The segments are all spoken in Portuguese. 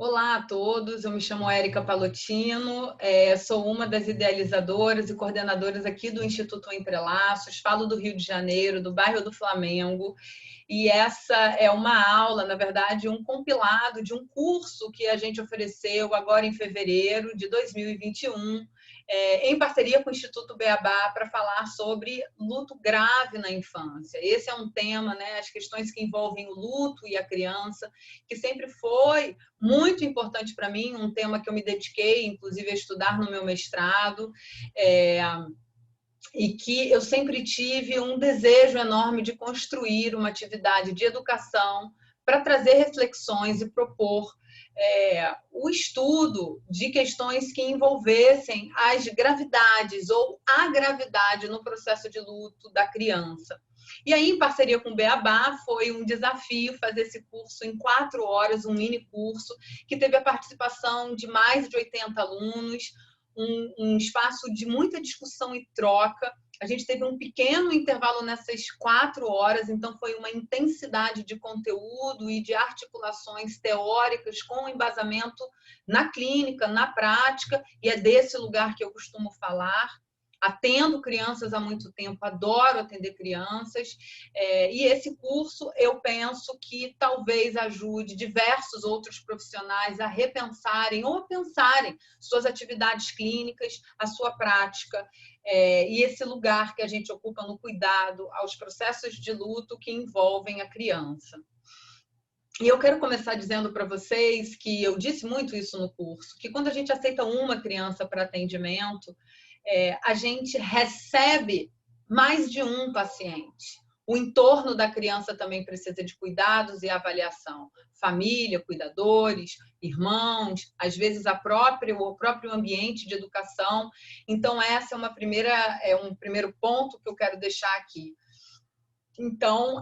Olá a todos, eu me chamo Érica Palotino, sou uma das idealizadoras e coordenadoras aqui do Instituto Entrelaços, falo do Rio de Janeiro, do bairro do Flamengo, e essa é uma aula, na verdade, um compilado de um curso que a gente ofereceu agora em fevereiro de 2021, em parceria com o Instituto Beabá, para falar sobre luto grave na infância. Esse é um tema, né, as questões que envolvem o luto e a criança, que sempre foi muito importante para mim, um tema que eu me dediquei, inclusive, a estudar no meu mestrado, e que eu sempre tive um desejo enorme de construir uma atividade de educação para trazer reflexões e propor o estudo de questões que envolvessem as gravidades ou a gravidade no processo de luto da criança. E aí, em parceria com o Beabá, foi um desafio fazer esse curso em 4 horas, um mini curso, que teve a participação de mais de 80 alunos, um espaço de muita discussão e troca. A gente teve um pequeno intervalo nessas 4 horas, então foi uma intensidade de conteúdo e de articulações teóricas com embasamento na clínica, na prática, e é desse lugar que eu costumo falar. Atendo crianças há muito tempo, adoro atender crianças, e esse curso eu penso que talvez ajude diversos outros profissionais a repensarem ou a pensarem suas atividades clínicas, a sua prática, e esse lugar que a gente ocupa no cuidado aos processos de luto que envolvem a criança. E eu quero começar dizendo para vocês que eu disse muito isso no curso, que quando a gente aceita uma criança para atendimento, a gente recebe mais de um paciente. O entorno da criança também precisa de cuidados e avaliação. Família, cuidadores, irmãos, às vezes o próprio ambiente de educação. Então, essa é um primeiro ponto que eu quero deixar aqui. Então,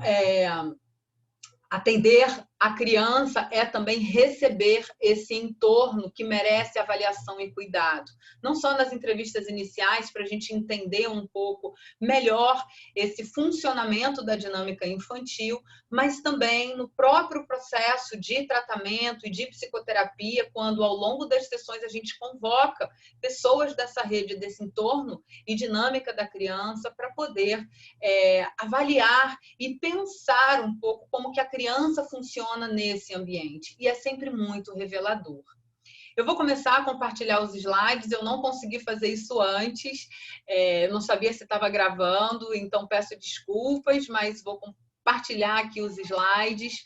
atender a criança é também receber esse entorno que merece avaliação e cuidado. Não só nas entrevistas iniciais, para a gente entender um pouco melhor esse funcionamento da dinâmica infantil, mas também no próprio processo de tratamento e de psicoterapia, quando ao longo das sessões a gente convoca pessoas dessa rede, desse entorno e dinâmica da criança para poder avaliar e pensar um pouco como que a criança funciona nesse ambiente. E é sempre muito revelador. Eu vou começar a compartilhar os slides, eu não consegui fazer isso antes, não sabia se estava gravando, então peço desculpas, mas vou compartilhar aqui os slides,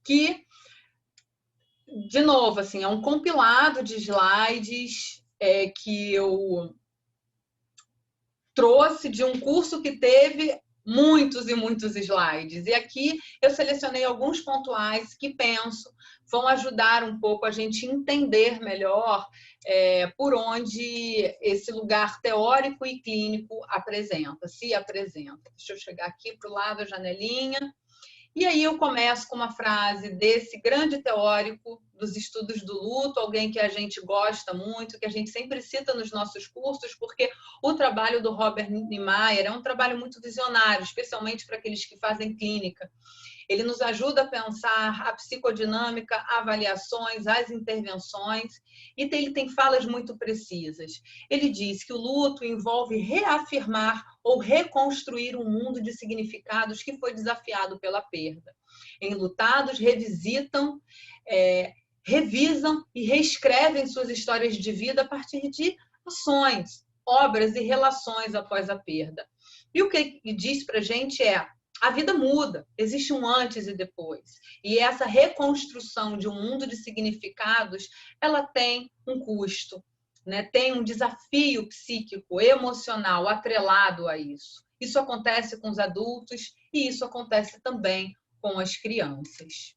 que, de novo, assim, é um compilado de slides que eu trouxe de um curso que teve muitos e muitos slides. E aqui eu selecionei alguns pontuais que penso vão ajudar um pouco a gente entender melhor por onde esse lugar teórico e clínico se apresenta. Deixa eu chegar aqui para o lado da janelinha. E aí eu começo com uma frase desse grande teórico dos estudos do luto, alguém que a gente gosta muito, que a gente sempre cita nos nossos cursos, porque o trabalho do Robert Niemeyer é um trabalho muito visionário, especialmente para aqueles que fazem clínica. Ele nos ajuda a pensar a psicodinâmica, avaliações, as intervenções, e ele tem falas muito precisas. Ele diz que o luto envolve reafirmar ou reconstruir um mundo de significados que foi desafiado pela perda. Enlutados revisitam, revisam e reescrevem suas histórias de vida a partir de ações, obras e relações após a perda. E o que ele diz para a gente a vida muda, existe um antes e depois. E essa reconstrução de um mundo de significados, ela tem um custo, né? Tem um desafio psíquico, emocional atrelado a isso. Isso acontece com os adultos e isso acontece também com as crianças.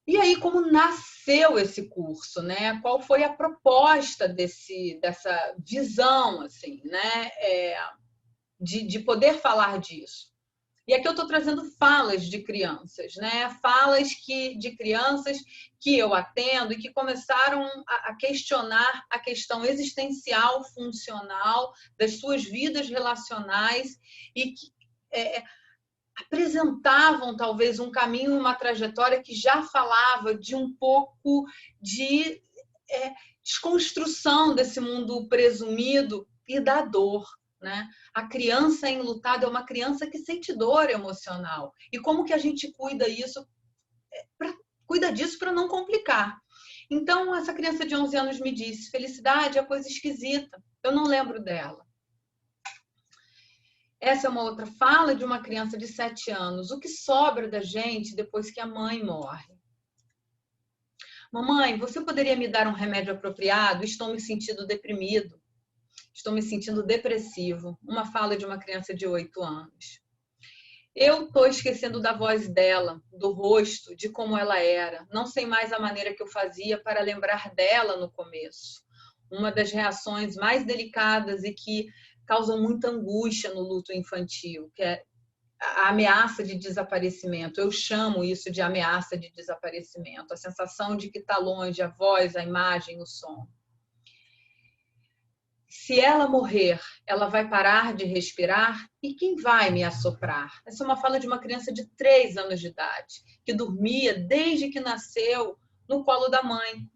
E aí, como nasceu esse curso, né? Qual foi a proposta dessa visão, assim, né? De poder falar disso. E aqui eu estou trazendo falas de crianças, né? Falas de crianças que eu atendo e que começaram a questionar a questão existencial, funcional das suas vidas relacionais e que apresentavam talvez um caminho, uma trajetória que já falava de um pouco de desconstrução desse mundo presumido e da dor, né? A criança enlutada é uma criança que sente dor emocional. E como que a gente cuida disso para não complicar? Então, essa criança de 11 anos me disse: felicidade é coisa esquisita, eu não lembro dela. Essa é uma outra fala de uma criança de 7 anos. O que sobra da gente depois que a mãe morre? Mamãe, você poderia me dar um remédio apropriado? Estou me sentindo deprimido. Estou me sentindo depressivo. Uma fala de uma criança de 8 anos. Eu estou esquecendo da voz dela, do rosto, de como ela era. Não sei mais a maneira que eu fazia para lembrar dela no começo. Uma das reações mais delicadas e que causam muita angústia no luto infantil, que é a ameaça de desaparecimento. Eu chamo isso de ameaça de desaparecimento. A sensação de que está longe a voz, a imagem, o som. Se ela morrer, ela vai parar de respirar? E quem vai me assoprar? Essa é uma fala de uma criança de 3 anos de idade, que dormia desde que nasceu no colo da mãe.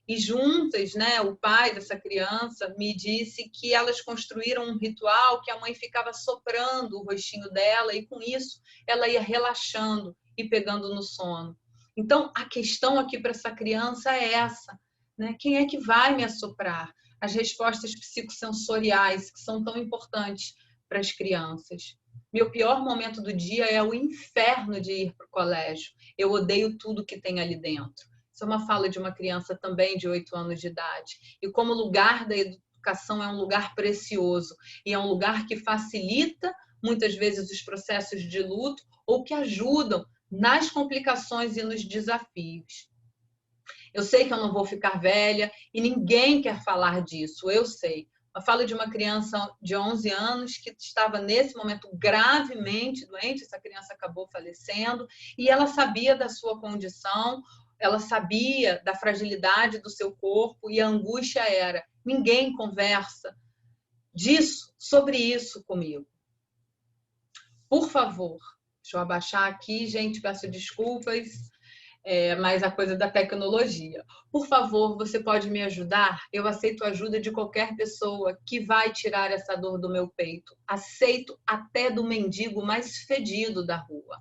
E juntas, né, o pai dessa criança me disse que elas construíram um ritual que a mãe ficava soprando o rostinho dela e com isso ela ia relaxando e pegando no sono. Então, a questão aqui para essa criança é essa, né? Quem é que vai me assoprar? As respostas psicossensoriais, que são tão importantes para as crianças. Meu pior momento do dia é o inferno de ir para o colégio. Eu odeio tudo que tem ali dentro. Isso é uma fala de uma criança também de 8 anos de idade. E como lugar da educação é um lugar precioso e é um lugar que facilita muitas vezes os processos de luto ou que ajudam nas complicações e nos desafios. Eu sei que eu não vou ficar velha e ninguém quer falar disso, eu sei. Eu falo de uma criança de 11 anos que estava nesse momento gravemente doente, essa criança acabou falecendo, e ela sabia da sua condição, ela sabia da fragilidade do seu corpo e a angústia era: ninguém conversa sobre isso comigo. Por favor, deixa eu abaixar aqui, gente, peço desculpas. Mas a coisa da tecnologia. Por favor, você pode me ajudar? Eu aceito a ajuda de qualquer pessoa que vai tirar essa dor do meu peito. Aceito até do mendigo mais fedido da rua.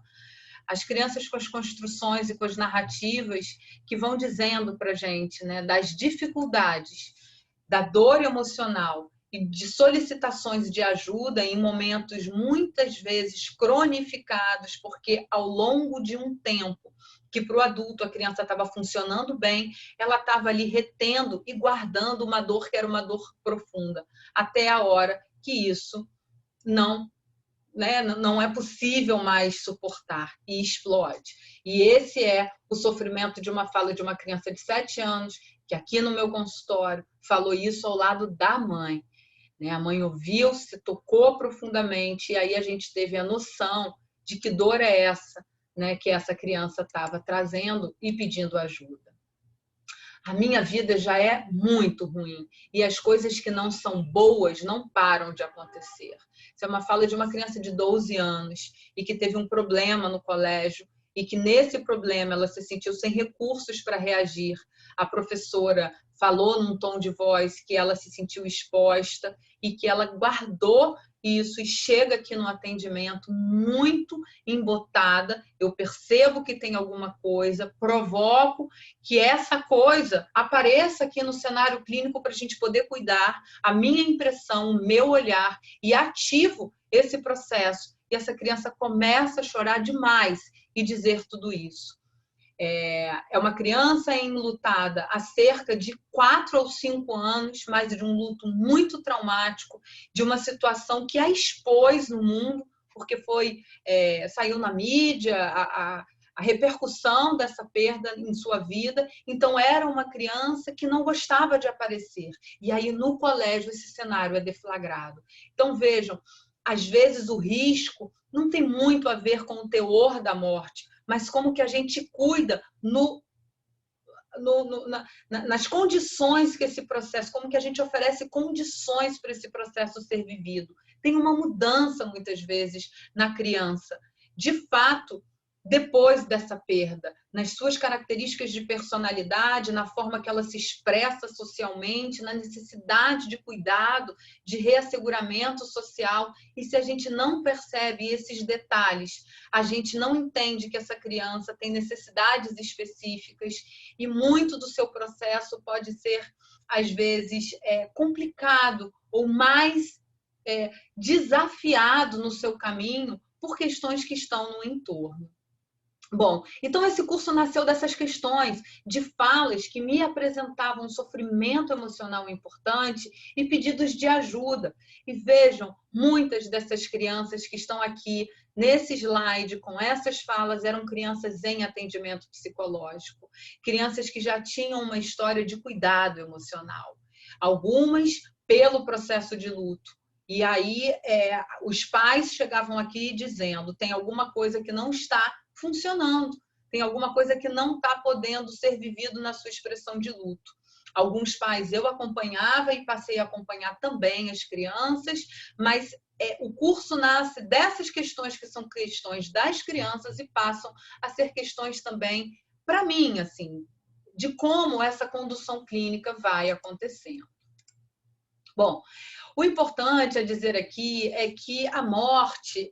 As crianças com as construções e com as narrativas que vão dizendo para a gente, né, das dificuldades, da dor emocional e de solicitações de ajuda em momentos muitas vezes cronificados, porque ao longo de um tempo que para o adulto a criança estava funcionando bem, ela estava ali retendo e guardando uma dor que era uma dor profunda, até a hora que isso não é possível mais suportar e explode. E esse é o sofrimento de uma fala de uma criança de 7 anos, que aqui no meu consultório falou isso ao lado da mãe. A mãe ouviu, se tocou profundamente, e aí a gente teve a noção de que dor é essa, né, que essa criança estava trazendo e pedindo ajuda. A minha vida já é muito ruim e as coisas que não são boas não param de acontecer. Isso é uma fala de uma criança de 12 anos e que teve um problema no colégio e que nesse problema ela se sentiu sem recursos para reagir. A professora falou num tom de voz que ela se sentiu exposta e que ela guardou isso e chega aqui no atendimento muito embotada. Eu percebo que tem alguma coisa, provoco que essa coisa apareça aqui no cenário clínico para a gente poder cuidar, a minha impressão, o meu olhar, e ativo esse processo. E essa criança começa a chorar demais e dizer tudo isso. É uma criança enlutada há cerca de 4 ou 5 anos, mas de um luto muito traumático, de uma situação que a expôs no mundo, porque saiu na mídia a repercussão dessa perda em sua vida. Então, era uma criança que não gostava de aparecer. E aí, no colégio, esse cenário é deflagrado. Então, vejam, às vezes o risco não tem muito a ver com o teor da morte, mas como que a gente cuida nas condições que esse processo, como que a gente oferece condições para esse processo ser vivido. Tem uma mudança, muitas vezes, na criança, de fato, depois dessa perda, nas suas características de personalidade, na forma que ela se expressa socialmente, na necessidade de cuidado, de reasseguramento social. E se a gente não percebe esses detalhes, a gente não entende que essa criança tem necessidades específicas e muito do seu processo pode ser, às vezes, complicado ou mais desafiado no seu caminho por questões que estão no entorno. Bom, então esse curso nasceu dessas questões, de falas que me apresentavam um sofrimento emocional importante e pedidos de ajuda. E vejam, muitas dessas crianças que estão aqui nesse slide com essas falas eram crianças em atendimento psicológico, crianças que já tinham uma história de cuidado emocional, algumas pelo processo de luto. E aí os pais chegavam aqui dizendo, tem alguma coisa que não está funcionando, tem alguma coisa que não está podendo ser vivido na sua expressão de luto. Alguns pais eu acompanhava e passei a acompanhar também as crianças, mas o curso nasce dessas questões que são questões das crianças e passam a ser questões também para mim, assim, de como essa condução clínica vai acontecendo. Bom, o importante a dizer aqui é que a morte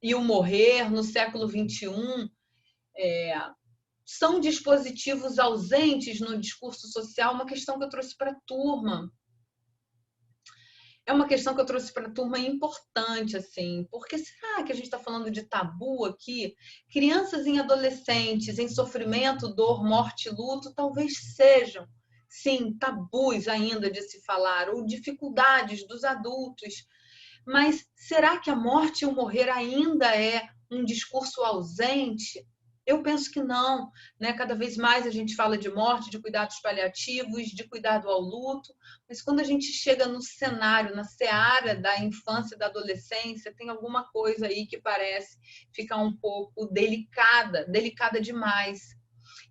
e o morrer no século XXI são dispositivos ausentes no discurso social, uma questão que eu trouxe para a turma. É uma questão que eu trouxe para a turma importante, assim, porque será que a gente está falando de tabu aqui? Crianças e adolescentes em sofrimento, dor, morte e luto talvez sejam, sim, tabus ainda de se falar, ou dificuldades dos adultos. Mas será que a morte e o morrer ainda é um discurso ausente? Eu penso que não, né? Cada vez mais a gente fala de morte, de cuidados paliativos, de cuidado ao luto, mas quando a gente chega no cenário, na seara da infância e da adolescência, tem alguma coisa aí que parece ficar um pouco delicada demais.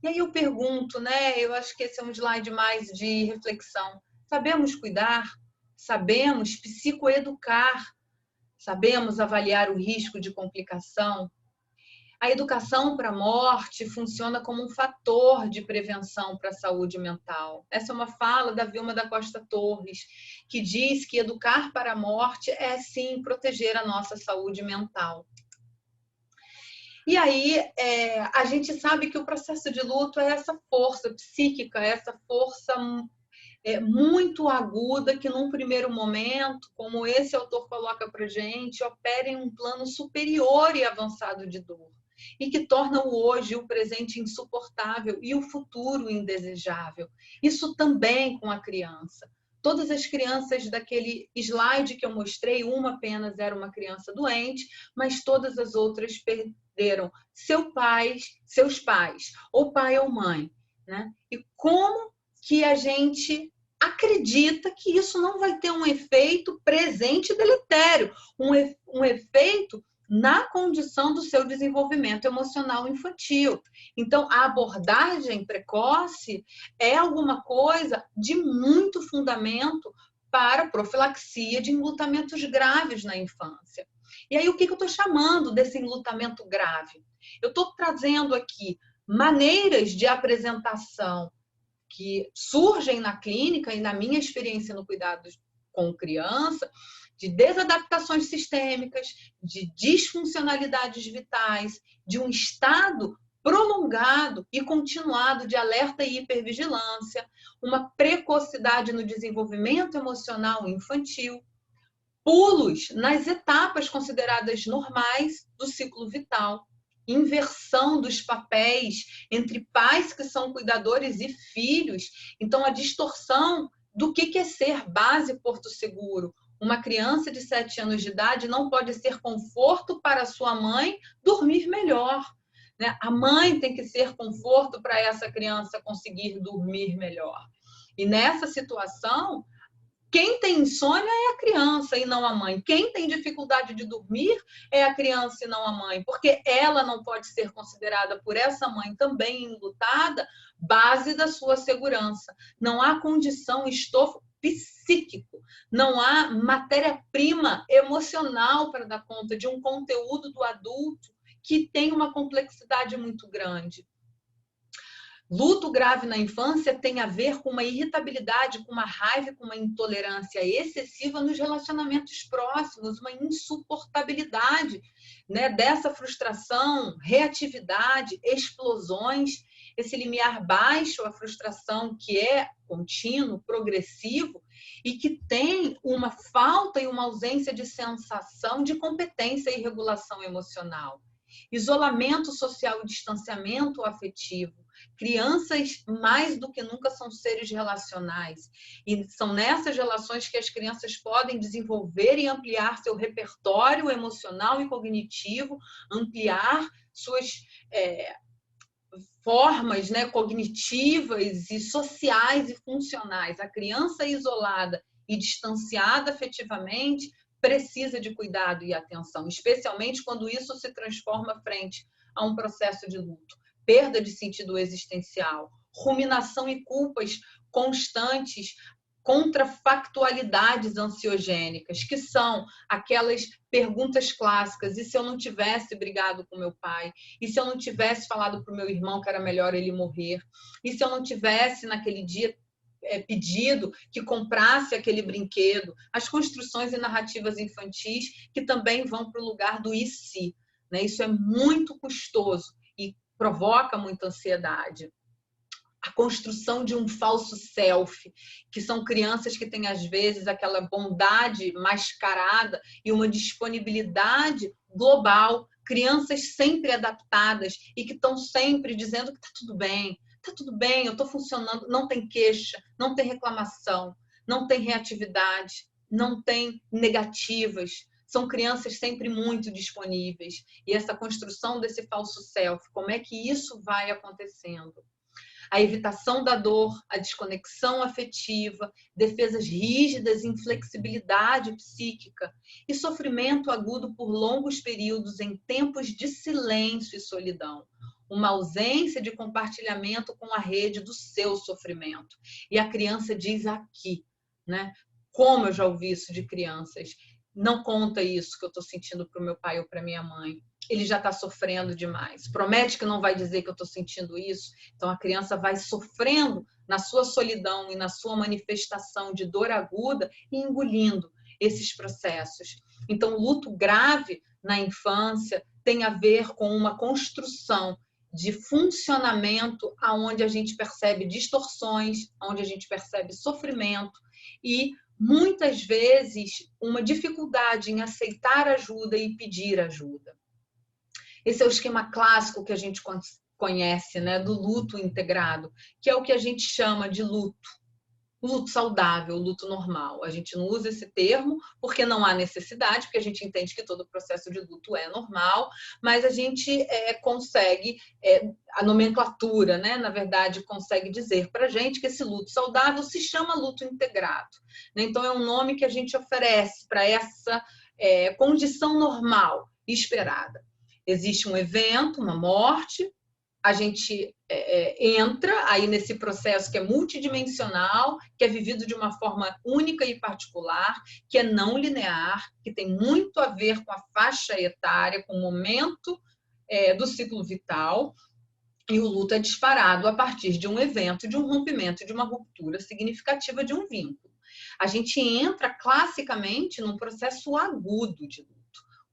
E aí eu pergunto, né? Eu acho que esse é um slide mais de reflexão. Sabemos cuidar? Sabemos psicoeducar? Sabemos avaliar o risco de complicação? A educação para a morte funciona como um fator de prevenção para a saúde mental. Essa é uma fala da Vilma da Costa Torres, que diz que educar para a morte é, sim, proteger a nossa saúde mental. E aí, a gente sabe que o processo de luto é essa força psíquica, essa força muito aguda que, num primeiro momento, como esse autor coloca para a gente, opera em um plano superior e avançado de dor, e que torna o hoje e o presente insuportável e o futuro indesejável. Isso também com a criança. Todas as crianças daquele slide que eu mostrei, uma apenas era uma criança doente, mas todas as outras perderam seus pais, ou pai ou mãe, né? E como que a gente acredita que isso não vai ter um efeito presente deletério, um efeito na condição do seu desenvolvimento emocional infantil. Então, a abordagem precoce é alguma coisa de muito fundamento para profilaxia de enlutamentos graves na infância. E aí, o que eu estou chamando desse enlutamento grave? Eu estou trazendo aqui maneiras de apresentação que surgem na clínica e na minha experiência no cuidado com criança, de desadaptações sistêmicas, de disfuncionalidades vitais, de um estado prolongado e continuado de alerta e hipervigilância, uma precocidade no desenvolvimento emocional infantil, pulos nas etapas consideradas normais do ciclo vital, inversão dos papéis entre pais que são cuidadores e filhos. Então, a distorção do que é ser base Porto Seguro. Uma criança de 7 anos de idade não pode ser conforto para sua mãe dormir melhor, né? A mãe tem que ser conforto para essa criança conseguir dormir melhor. E nessa situação, quem tem insônia é a criança e não a mãe. Quem tem dificuldade de dormir é a criança e não a mãe, porque ela não pode ser considerada por essa mãe também enlutada base da sua segurança. Não há condição, estofo psíquico. Não há matéria-prima emocional para dar conta de um conteúdo do adulto que tem uma complexidade muito grande. Luto grave na infância tem a ver com uma irritabilidade, com uma raiva, com uma intolerância excessiva nos relacionamentos próximos, uma insuportabilidade, né, dessa frustração, reatividade, explosões, esse limiar baixo, a frustração que é contínuo, progressivo e que tem uma falta e uma ausência de sensação de competência e regulação emocional. Isolamento social e distanciamento afetivo. Crianças, mais do que nunca, são seres relacionais. E são nessas relações que as crianças podem desenvolver e ampliar seu repertório emocional e cognitivo, ampliar suas formas, né, cognitivas e sociais e funcionais. A criança isolada e distanciada afetivamente precisa de cuidado e atenção, especialmente quando isso se transforma frente a um processo de luto. Perda de sentido existencial, ruminação e culpas constantes, contrafactualidades ansiogênicas, que são aquelas perguntas clássicas: e se eu não tivesse brigado com meu pai? E se eu não tivesse falado para o meu irmão que era melhor ele morrer? E se eu não tivesse naquele dia pedido que comprasse aquele brinquedo? As construções e narrativas infantis que também vão para o lugar do e se, né? Isso é muito custoso e provoca muita ansiedade. A construção de um falso self, que são crianças que têm, às vezes, aquela bondade mascarada e uma disponibilidade global, crianças sempre adaptadas e que estão sempre dizendo que está tudo bem, eu estou funcionando, não tem queixa, não tem reclamação, não tem reatividade, não tem negativas. São crianças sempre muito disponíveis. E essa construção desse falso self, como é que isso vai acontecendo? A evitação da dor, a desconexão afetiva, defesas rígidas, inflexibilidade psíquica e sofrimento agudo por longos períodos em tempos de silêncio e solidão. Uma ausência de compartilhamento com a rede do seu sofrimento. E a criança diz aqui, né? Como eu já ouvi isso de crianças: não conta isso que eu estou sentindo para o meu pai ou para minha mãe. Ele já está sofrendo demais. Promete que não vai dizer que eu estou sentindo isso. Então, a criança vai sofrendo na sua solidão e na sua manifestação de dor aguda e engolindo esses processos. Então, o luto grave na infância tem a ver com uma construção de funcionamento onde a gente percebe distorções, onde a gente percebe sofrimento e, muitas vezes, uma dificuldade em aceitar ajuda e pedir ajuda. Esse é o esquema clássico que a gente conhece, né, do luto integrado, que é o que a gente chama de luto. O luto saudável, o luto normal. A gente não usa esse termo porque não há necessidade, porque a gente entende que todo o processo de luto é normal, mas a gente consegue, a nomenclatura, né, na verdade, consegue dizer para a gente que esse luto saudável se chama luto integrado. Então, é um nome que a gente oferece para essa condição normal e esperada. Existe um evento, uma morte, a gente entra aí nesse processo que é multidimensional, que é vivido de uma forma única e particular, que é não linear, que tem muito a ver com a faixa etária, com o momento do ciclo vital, e o luto é disparado a partir de um evento, de um rompimento, de uma ruptura significativa de um vínculo. A gente entra classicamente num processo agudo de luto,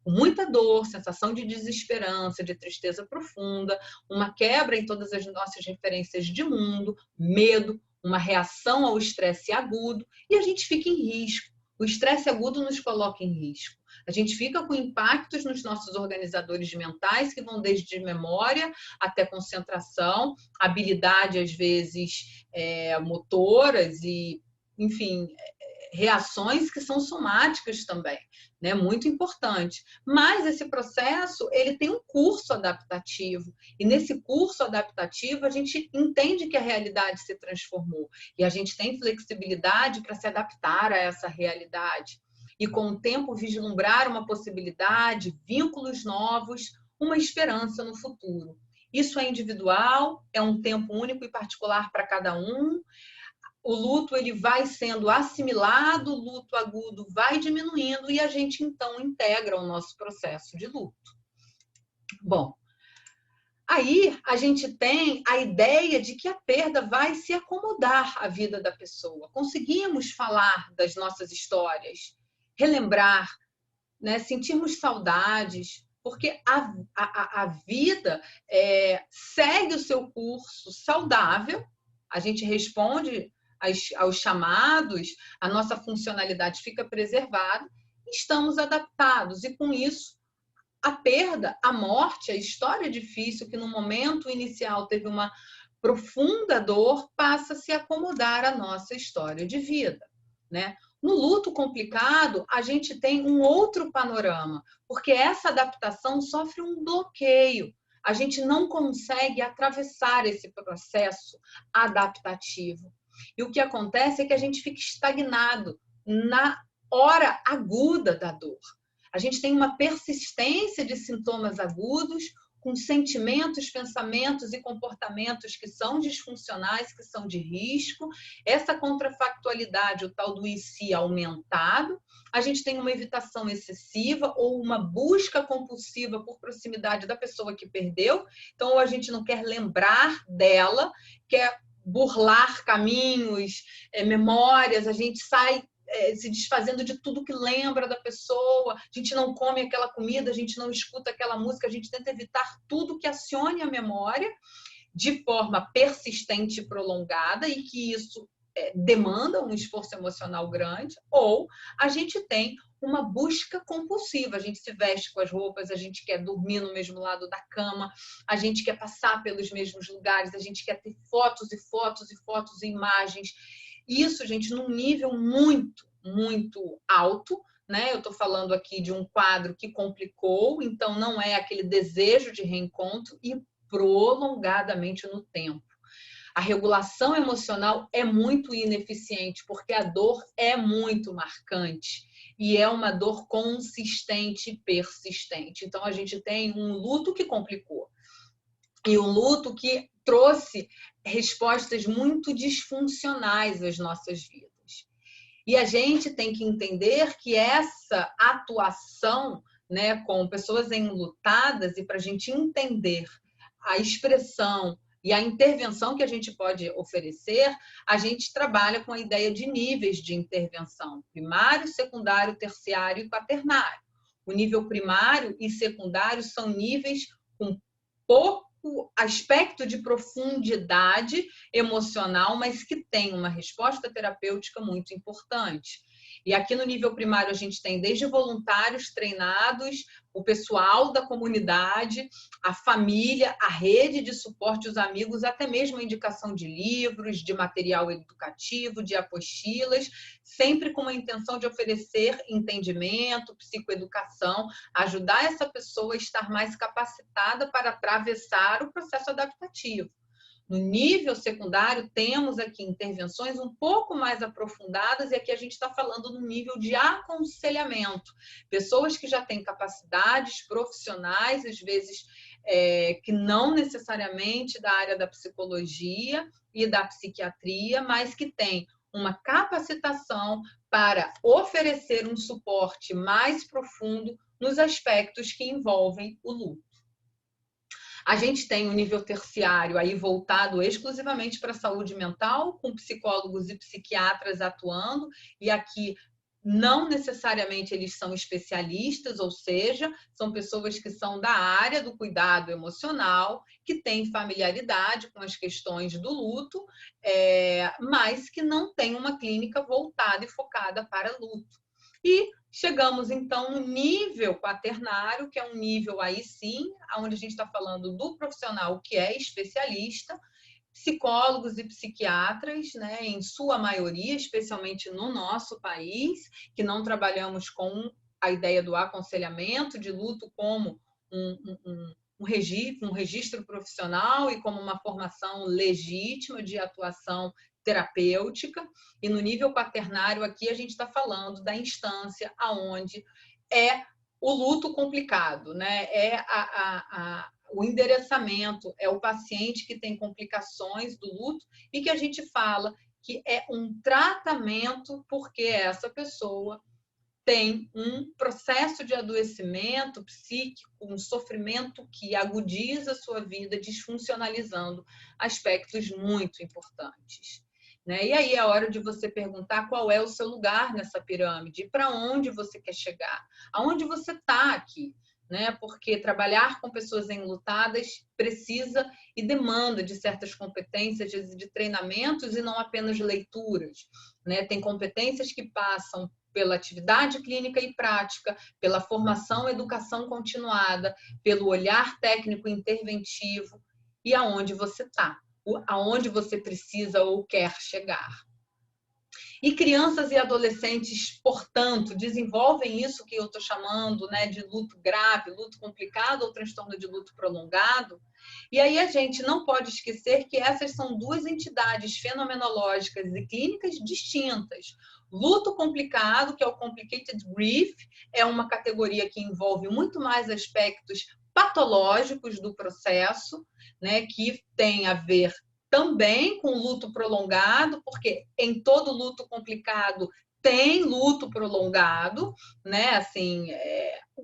com muita dor, sensação de desesperança, de tristeza profunda, uma quebra em todas as nossas referências de mundo, medo, uma reação ao estresse agudo, e a gente fica em risco. O estresse agudo nos coloca em risco. A gente fica com impactos nos nossos organizadores mentais, que vão desde memória até concentração, habilidade, às vezes, motoras e, enfim, reações que são somáticas também, né? Muito importante. Mas esse processo, ele tem um curso adaptativo, e nesse curso adaptativo a gente entende que a realidade se transformou e a gente tem flexibilidade para se adaptar a essa realidade e, com o tempo, vislumbrar uma possibilidade, vínculos novos, uma esperança no futuro. Isso é individual, é um tempo único e particular para cada um. o luto ele vai sendo assimilado, o luto agudo vai diminuindo e a gente então integra o nosso processo de luto. Bom, aí a gente tem a ideia de que a perda vai se acomodar à vida da pessoa. Conseguimos falar das nossas histórias, relembrar, né, sentirmos saudades, porque a vida segue o seu curso saudável, a gente responde aos chamados, a nossa funcionalidade fica preservada, estamos adaptados e com isso a perda, a morte, a história difícil que no momento inicial teve uma profunda dor, passa a se acomodar à nossa história de vida, né? No luto complicado, a gente tem um outro panorama, porque essa adaptação sofre um bloqueio. A gente não consegue atravessar esse processo adaptativo. E o que acontece é que a gente fica estagnado na hora aguda da dor. A gente tem uma persistência de sintomas agudos, com sentimentos, pensamentos e comportamentos que são disfuncionais, que são de risco, essa contrafactualidade, o tal do e se aumentado, a gente tem uma evitação excessiva ou uma busca compulsiva por proximidade da pessoa que perdeu, então ou a gente não quer lembrar dela, quer burlar caminhos, memórias, a gente sai se desfazendo de tudo que lembra da pessoa, a gente não come aquela comida, a gente não escuta aquela música, a gente tenta evitar tudo que acione a memória de forma persistente e prolongada e que isso demanda um esforço emocional grande, ou a gente tem uma busca compulsiva, a gente se veste com as roupas, a gente quer dormir no mesmo lado da cama, a gente quer passar pelos mesmos lugares, a gente quer ter fotos e fotos e fotos e imagens. Isso, gente, num nível muito, muito alto, né? Eu estou falando aqui de um quadro que complicou, então não é aquele desejo de reencontro e prolongadamente no tempo. A regulação emocional é muito ineficiente, porque a dor é muito marcante e é uma dor consistente e persistente. Então, a gente tem um luto que complicou e um luto que trouxe respostas muito disfuncionais às nossas vidas. E a gente tem que entender que essa atuação, né, com pessoas enlutadas, e para a gente entender a expressão e a intervenção que a gente pode oferecer, a gente trabalha com a ideia de níveis de intervenção: primário, secundário, terciário e quaternário. O nível primário e secundário são níveis com pouco aspecto de profundidade emocional, mas que tem uma resposta terapêutica muito importante. E aqui no nível primário a gente tem desde voluntários treinados, o pessoal da comunidade, a família, a rede de suporte, os amigos, até mesmo a indicação de livros, de material educativo, de apostilas, sempre com a intenção de oferecer entendimento, psicoeducação, ajudar essa pessoa a estar mais capacitada para atravessar o processo adaptativo. No nível secundário, temos aqui intervenções um pouco mais aprofundadas, e aqui a gente está falando no nível de aconselhamento. Pessoas que já têm capacidades profissionais, às vezes que não necessariamente da área da psicologia e da psiquiatria, mas que têm uma capacitação para oferecer um suporte mais profundo nos aspectos que envolvem o luto. A gente tem um nível terciário aí voltado exclusivamente para a saúde mental, com psicólogos e psiquiatras atuando, e aqui não necessariamente eles são especialistas, ou seja, são pessoas que são da área do cuidado emocional, que têm familiaridade com as questões do luto, mas que não têm uma clínica voltada e focada para luto. E chegamos, então, no nível quaternário, que é um nível aí sim, onde a gente está falando do profissional que é especialista, psicólogos e psiquiatras, né, em sua maioria, especialmente no nosso país, que não trabalhamos com a ideia do aconselhamento de luto como um registro profissional e como uma formação legítima de atuação terapêutica. E no nível quaternário, aqui a gente está falando da instância aonde é o luto complicado, né? É o endereçamento, é o paciente que tem complicações do luto e que a gente fala que é um tratamento porque essa pessoa tem um processo de adoecimento psíquico, um sofrimento que agudiza a sua vida, disfuncionalizando aspectos muito importantes. Né? E aí é hora de você perguntar qual é o seu lugar nessa pirâmide, para onde você quer chegar, aonde você está aqui. Né? Porque trabalhar com pessoas enlutadas precisa e demanda de certas competências, de treinamentos e não apenas leituras. Né? Tem competências que passam pela atividade clínica e prática, pela formação e educação continuada, pelo olhar técnico interventivo e aonde você está, aonde você precisa ou quer chegar. E crianças e adolescentes, portanto, desenvolvem isso que eu estou chamando, né, de luto grave, luto complicado ou transtorno de luto prolongado. E aí a gente não pode esquecer que essas são duas entidades fenomenológicas e clínicas distintas. Luto complicado, que é o complicated grief, é uma categoria que envolve muito mais aspectos patológicos do processo, né, que tem a ver também com luto prolongado, porque em todo luto complicado tem luto prolongado, né? Assim,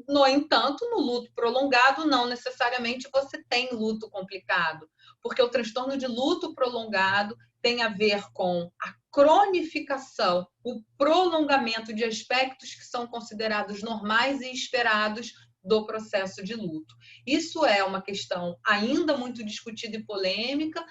no entanto, no luto prolongado, não necessariamente você tem luto complicado, porque o transtorno de luto prolongado tem a ver com a cronificação, o prolongamento de aspectos que são considerados normais e esperados do processo de luto. Isso é uma questão ainda muito discutida e polêmica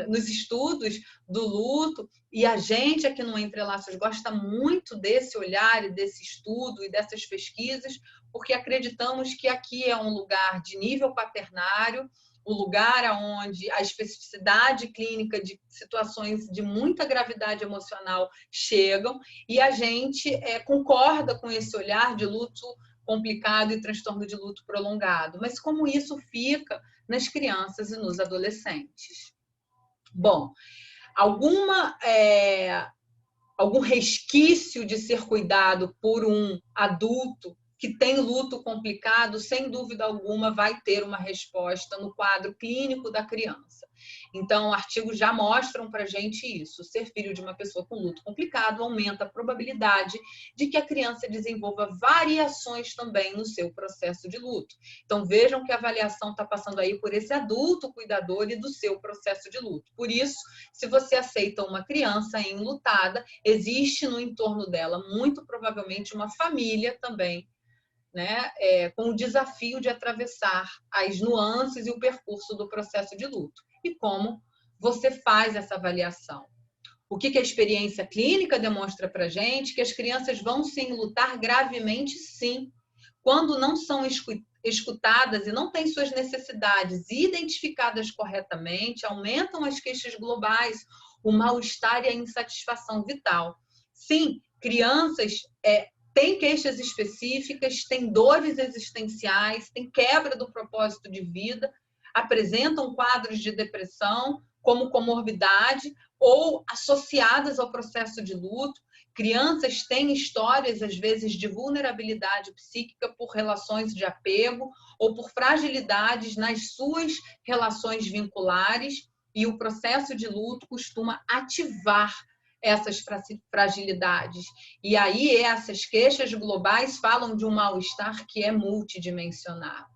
nos estudos do luto, e a gente aqui no Entre Laços gosta muito desse olhar e desse estudo e dessas pesquisas, porque acreditamos que aqui é um lugar de nível quaternário, o lugar onde a especificidade clínica de situações de muita gravidade emocional chegam, e a gente concorda com esse olhar de luto complicado e transtorno de luto prolongado. Mas como isso fica nas crianças e nos adolescentes? Bom, algum resquício de ser cuidado por um adulto que tem luto complicado, sem dúvida alguma, vai ter uma resposta no quadro clínico da criança. Então, artigos já mostram para a gente isso. Ser filho de uma pessoa com luto complicado aumenta a probabilidade de que a criança desenvolva variações também no seu processo de luto. Então, vejam que a avaliação está passando aí por esse adulto cuidador e do seu processo de luto. Por isso, se você aceita uma criança enlutada, existe no entorno dela, muito provavelmente, uma família também, né, com o desafio de atravessar as nuances e o percurso do processo de luto. E como você faz essa avaliação? O que a experiência clínica demonstra para a gente? Que as crianças vão se enlutar gravemente, sim, quando não são escutadas e não têm suas necessidades identificadas corretamente, aumentam as queixas globais, o mal-estar e a insatisfação vital. Sim, crianças têm queixas específicas, têm dores existenciais, têm quebra do propósito de vida, apresentam quadros de depressão como comorbidade ou associadas ao processo de luto. Crianças têm histórias, às vezes, de vulnerabilidade psíquica por relações de apego ou por fragilidades nas suas relações vinculares, e o processo de luto costuma ativar essas fragilidades. E aí essas queixas globais falam de um mal-estar que é multidimensional,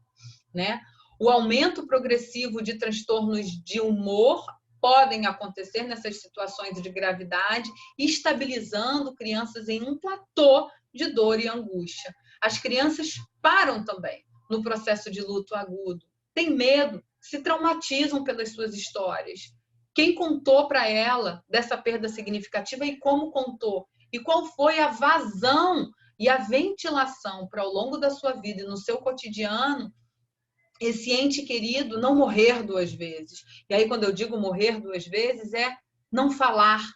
né? O aumento progressivo de transtornos de humor podem acontecer nessas situações de gravidade, estabilizando crianças em um platô de dor e angústia. As crianças param também no processo de luto agudo, têm medo, se traumatizam pelas suas histórias. Quem contou para ela dessa perda significativa e como contou? E qual foi a vazão e a ventilação para, ao longo da sua vida e no seu cotidiano, esse ente querido não morrer duas vezes? E aí, quando eu digo morrer duas vezes, é não falar,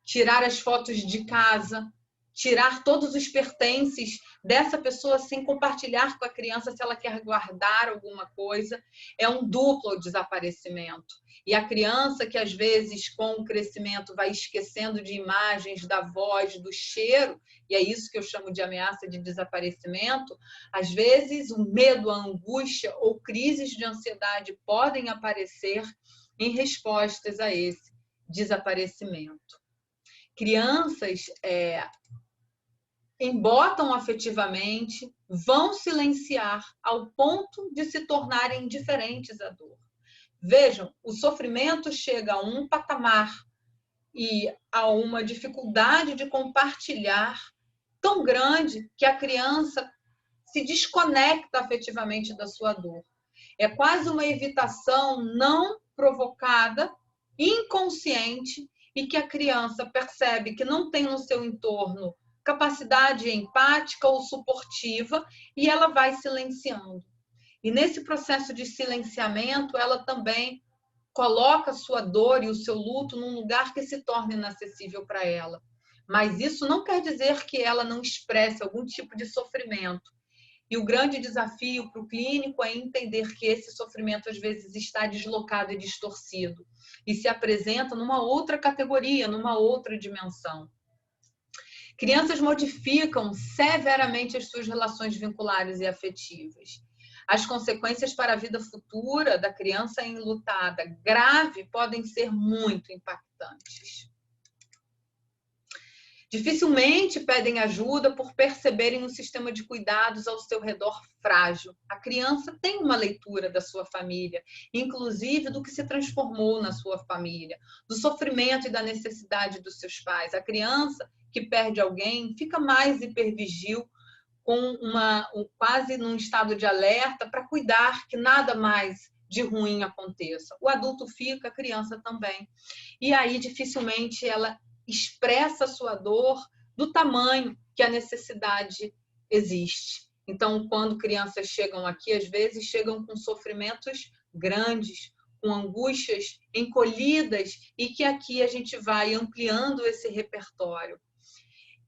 tirar as fotos de casa, tirar todos os pertences dessa pessoa sem compartilhar com a criança se ela quer guardar alguma coisa. É um duplo desaparecimento. E a criança que, às vezes, com o crescimento, vai esquecendo de imagens, da voz, do cheiro, e é isso que eu chamo de ameaça de desaparecimento, às vezes o medo, a angústia ou crises de ansiedade podem aparecer em respostas a esse desaparecimento. Crianças embotam afetivamente, vão silenciar ao ponto de se tornarem indiferentes à dor. Vejam, o sofrimento chega a um patamar e a uma dificuldade de compartilhar tão grande que a criança se desconecta afetivamente da sua dor. É quase uma evitação não provocada, inconsciente, e que a criança percebe que não tem no seu entorno capacidade empática ou suportiva e ela vai silenciando. E nesse processo de silenciamento, ela também coloca a sua dor e o seu luto num lugar que se torne inacessível para ela. Mas isso não quer dizer que ela não expresse algum tipo de sofrimento. E o grande desafio para o clínico é entender que esse sofrimento às vezes está deslocado e distorcido e se apresenta numa outra categoria, numa outra dimensão. Crianças modificam severamente as suas relações vinculares e afetivas. As consequências para a vida futura da criança enlutada grave podem ser muito impactantes. Dificilmente pedem ajuda por perceberem um sistema de cuidados ao seu redor frágil. A criança tem uma leitura da sua família, inclusive do que se transformou na sua família, do sofrimento e da necessidade dos seus pais. A criança que perde alguém fica mais hipervigil, com quase num estado de alerta para cuidar que nada mais de ruim aconteça. O adulto fica, a criança também. E aí dificilmente ela expressa a sua dor do tamanho que a necessidade existe. Então, quando crianças chegam aqui, às vezes chegam com sofrimentos grandes, com angústias encolhidas, e que aqui a gente vai ampliando esse repertório.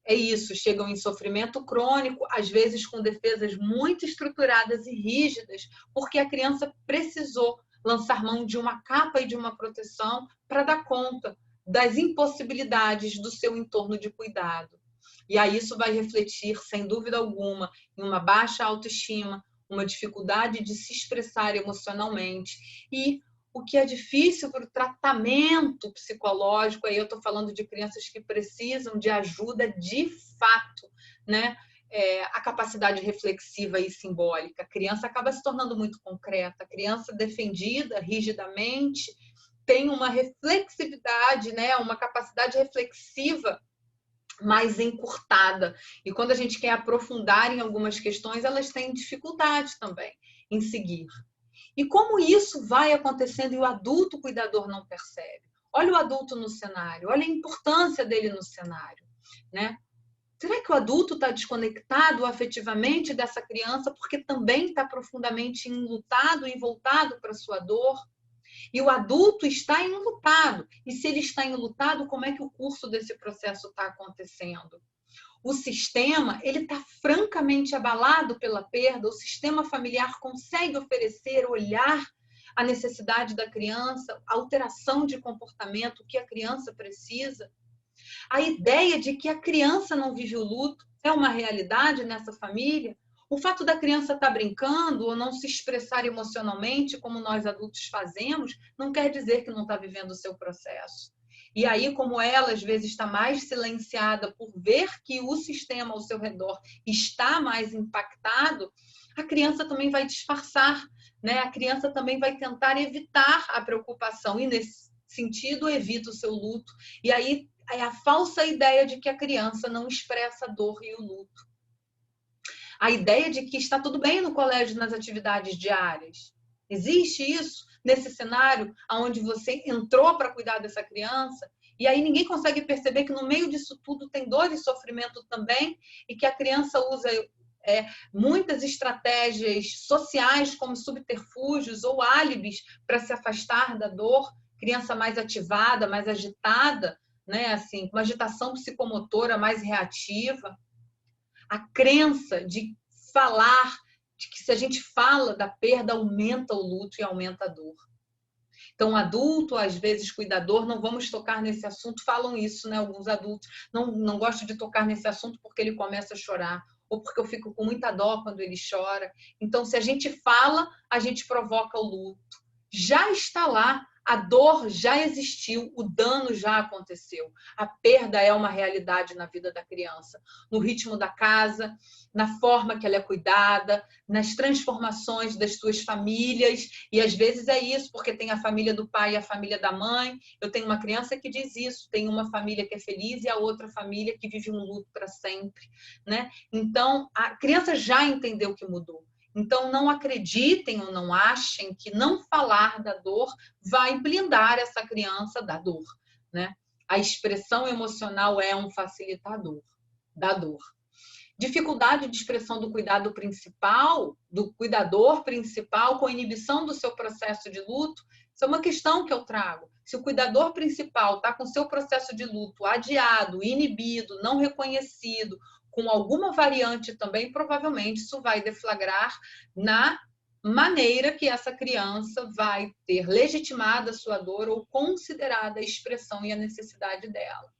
É isso, chegam em sofrimento crônico, às vezes com defesas muito estruturadas e rígidas, porque a criança precisou lançar mão de uma capa e de uma proteção para dar conta das impossibilidades do seu entorno de cuidado. E aí isso vai refletir, sem dúvida alguma, em uma baixa autoestima, uma dificuldade de se expressar emocionalmente e o que é difícil para o tratamento psicológico, aí eu estou falando de crianças que precisam de ajuda de fato, né? A capacidade reflexiva e simbólica. A criança acaba se tornando muito concreta, a criança defendida rigidamente tem uma reflexividade, né? Uma capacidade reflexiva mais encurtada. E quando a gente quer aprofundar em algumas questões, elas têm dificuldade também em seguir. E como isso vai acontecendo e o adulto cuidador não percebe? Olha o adulto no cenário, olha a importância dele no cenário, né? Será que o adulto está desconectado afetivamente dessa criança porque também está profundamente enlutado e voltado para a sua dor? E o adulto está enlutado. E se ele está enlutado, como é que o curso desse processo está acontecendo? O sistema, ele está francamente abalado pela perda, o sistema familiar consegue oferecer, olhar a necessidade da criança, a alteração de comportamento, o que a criança precisa. A ideia de que a criança não vive o luto é uma realidade nessa família. O fato da criança estar brincando ou não se expressar emocionalmente, como nós adultos fazemos, não quer dizer que não está vivendo o seu processo. E aí, como ela às vezes está mais silenciada por ver que o sistema ao seu redor está mais impactado, a criança também vai disfarçar, né? A criança também vai tentar evitar a preocupação e, nesse sentido, evita o seu luto. E aí é a falsa ideia de que a criança não expressa a dor e o luto. A ideia de que está tudo bem no colégio nas atividades diárias. Existe isso nesse cenário onde você entrou para cuidar dessa criança e aí ninguém consegue perceber que no meio disso tudo tem dor e sofrimento também e que a criança usa muitas estratégias sociais como subterfúgios ou álibis para se afastar da dor. Criança mais ativada, mais agitada, né? Assim, com uma agitação psicomotora mais reativa. A crença de falar, de que se a gente fala da perda, aumenta o luto e aumenta a dor. Então, adulto, às vezes, cuidador, não vamos tocar nesse assunto, falam isso, né? Alguns adultos não gostam de tocar nesse assunto porque ele começa a chorar, ou porque eu fico com muita dó quando ele chora. Então, se a gente fala, a gente provoca o luto. Já está lá A dor já existiu, o dano já aconteceu. A perda é uma realidade na vida da criança, no ritmo da casa, na forma que ela é cuidada, nas transformações das suas famílias. E às vezes é isso, porque tem a família do pai e a família da mãe. Eu tenho uma criança que diz isso, tem uma família que é feliz e a outra família que vive um luto para sempre, né? Então, a criança já entendeu que mudou. Então, não acreditem ou não achem que não falar da dor vai blindar essa criança da dor, né? A expressão emocional é um facilitador da dor. Dificuldade de expressão do cuidado principal, do cuidador principal, com inibição do seu processo de luto, isso é uma questão que eu trago. Se o cuidador principal está com seu processo de luto adiado, inibido, não reconhecido, com alguma variante também, provavelmente isso vai deflagrar na maneira que essa criança vai ter legitimada a sua dor ou considerada a expressão e a necessidade dela.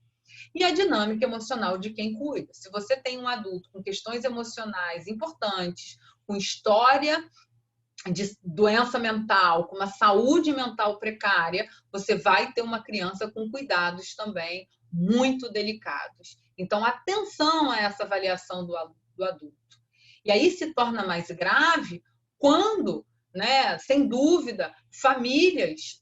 E a dinâmica emocional de quem cuida. Se você tem um adulto com questões emocionais importantes, com história de doença mental, com uma saúde mental precária, você vai ter uma criança com cuidados também muito delicados. Então, atenção a essa avaliação do adulto. E aí se torna mais grave quando, né, sem dúvida, famílias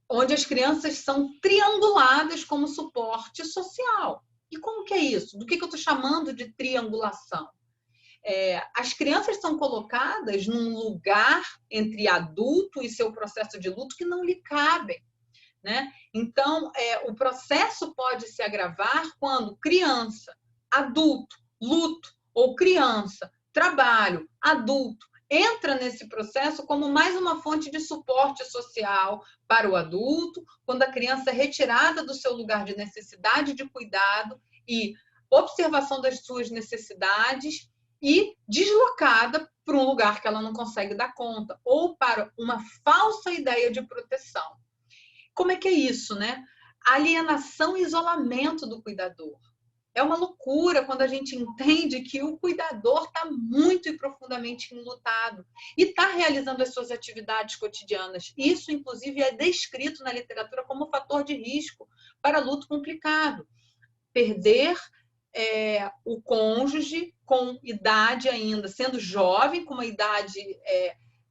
onde as crianças são trianguladas como suporte social. E como que é isso? Do que eu estou chamando de triangulação? As crianças são colocadas num lugar entre adulto e seu processo de luto que não lhe cabem, né? Então, o processo pode se agravar quando criança, adulto, luto, ou criança, trabalho, adulto, entra nesse processo como mais uma fonte de suporte social para o adulto, quando a criança é retirada do seu lugar de necessidade de cuidado e observação das suas necessidades e deslocada para um lugar que ela não consegue dar conta, ou para uma falsa ideia de proteção. Como é que é isso, né? Alienação e isolamento do cuidador. É uma loucura quando a gente entende que o cuidador está muito e profundamente enlutado e está realizando as suas atividades cotidianas. Isso, inclusive, é descrito na literatura como fator de risco para luto complicado. Perder o cônjuge com idade ainda, sendo jovem, com uma idade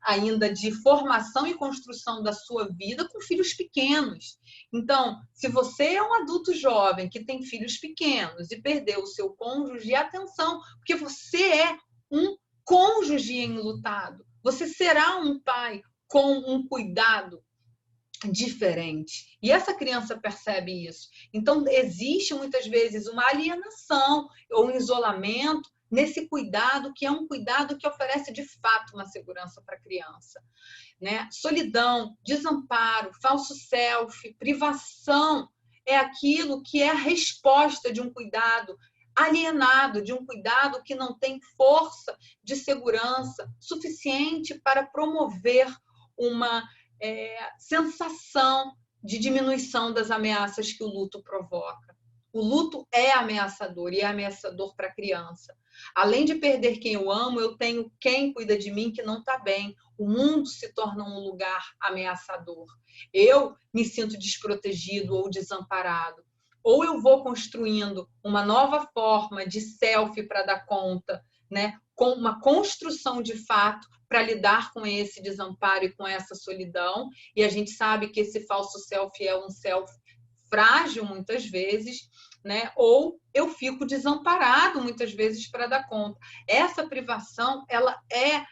ainda de formação e construção da sua vida com filhos pequenos. Então, se você é um adulto jovem que tem filhos pequenos e perdeu o seu cônjuge, atenção, porque você é um cônjuge enlutado. Você será um pai com um cuidado diferente. E essa criança percebe isso. Então, existe muitas vezes uma alienação ou um isolamento nesse cuidado, que é um cuidado que oferece de fato uma segurança para a criança, né? Solidão, desamparo, falso self, privação é aquilo que é a resposta de um cuidado alienado, de um cuidado que não tem força de segurança suficiente para promover uma sensação de diminuição das ameaças que o luto provoca. O luto é ameaçador e é ameaçador para a criança. Além de perder quem eu amo, eu tenho quem cuida de mim que não está bem. O mundo se torna um lugar ameaçador. Eu me sinto desprotegido ou desamparado. Ou eu vou construindo uma nova forma de self para dar conta, né? Com uma construção de fato para lidar com esse desamparo e com essa solidão. E a gente sabe que esse falso self é um self frágil muitas vezes, né? Ou eu fico desamparado muitas vezes para dar conta. Essa privação, ela é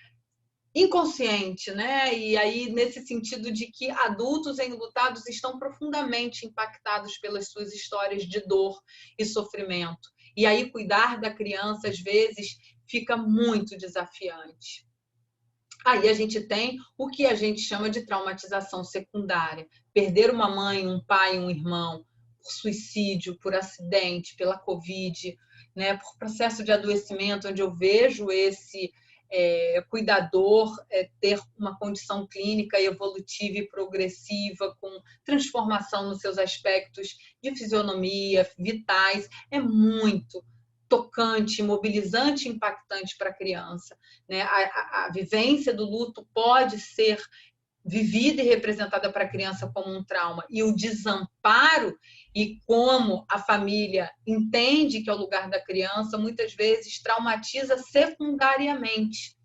inconsciente, né? E aí nesse sentido de que adultos enlutados estão profundamente impactados pelas suas histórias de dor e sofrimento. E aí cuidar da criança às vezes fica muito desafiante. Aí a gente tem o que a gente chama de traumatização secundária. Perder uma mãe, um pai, um irmão por suicídio, por acidente, pela Covid, né, por processo de adoecimento, onde eu vejo esse cuidador ter uma condição clínica evolutiva e progressiva, com transformação nos seus aspectos de fisionomia, vitais, é muito tocante, mobilizante, impactante para a criança, né? A vivência do luto pode ser vivida e representada para a criança como um trauma, e o desamparo, e como a família entende que é o lugar da criança, muitas vezes traumatiza secundariamente.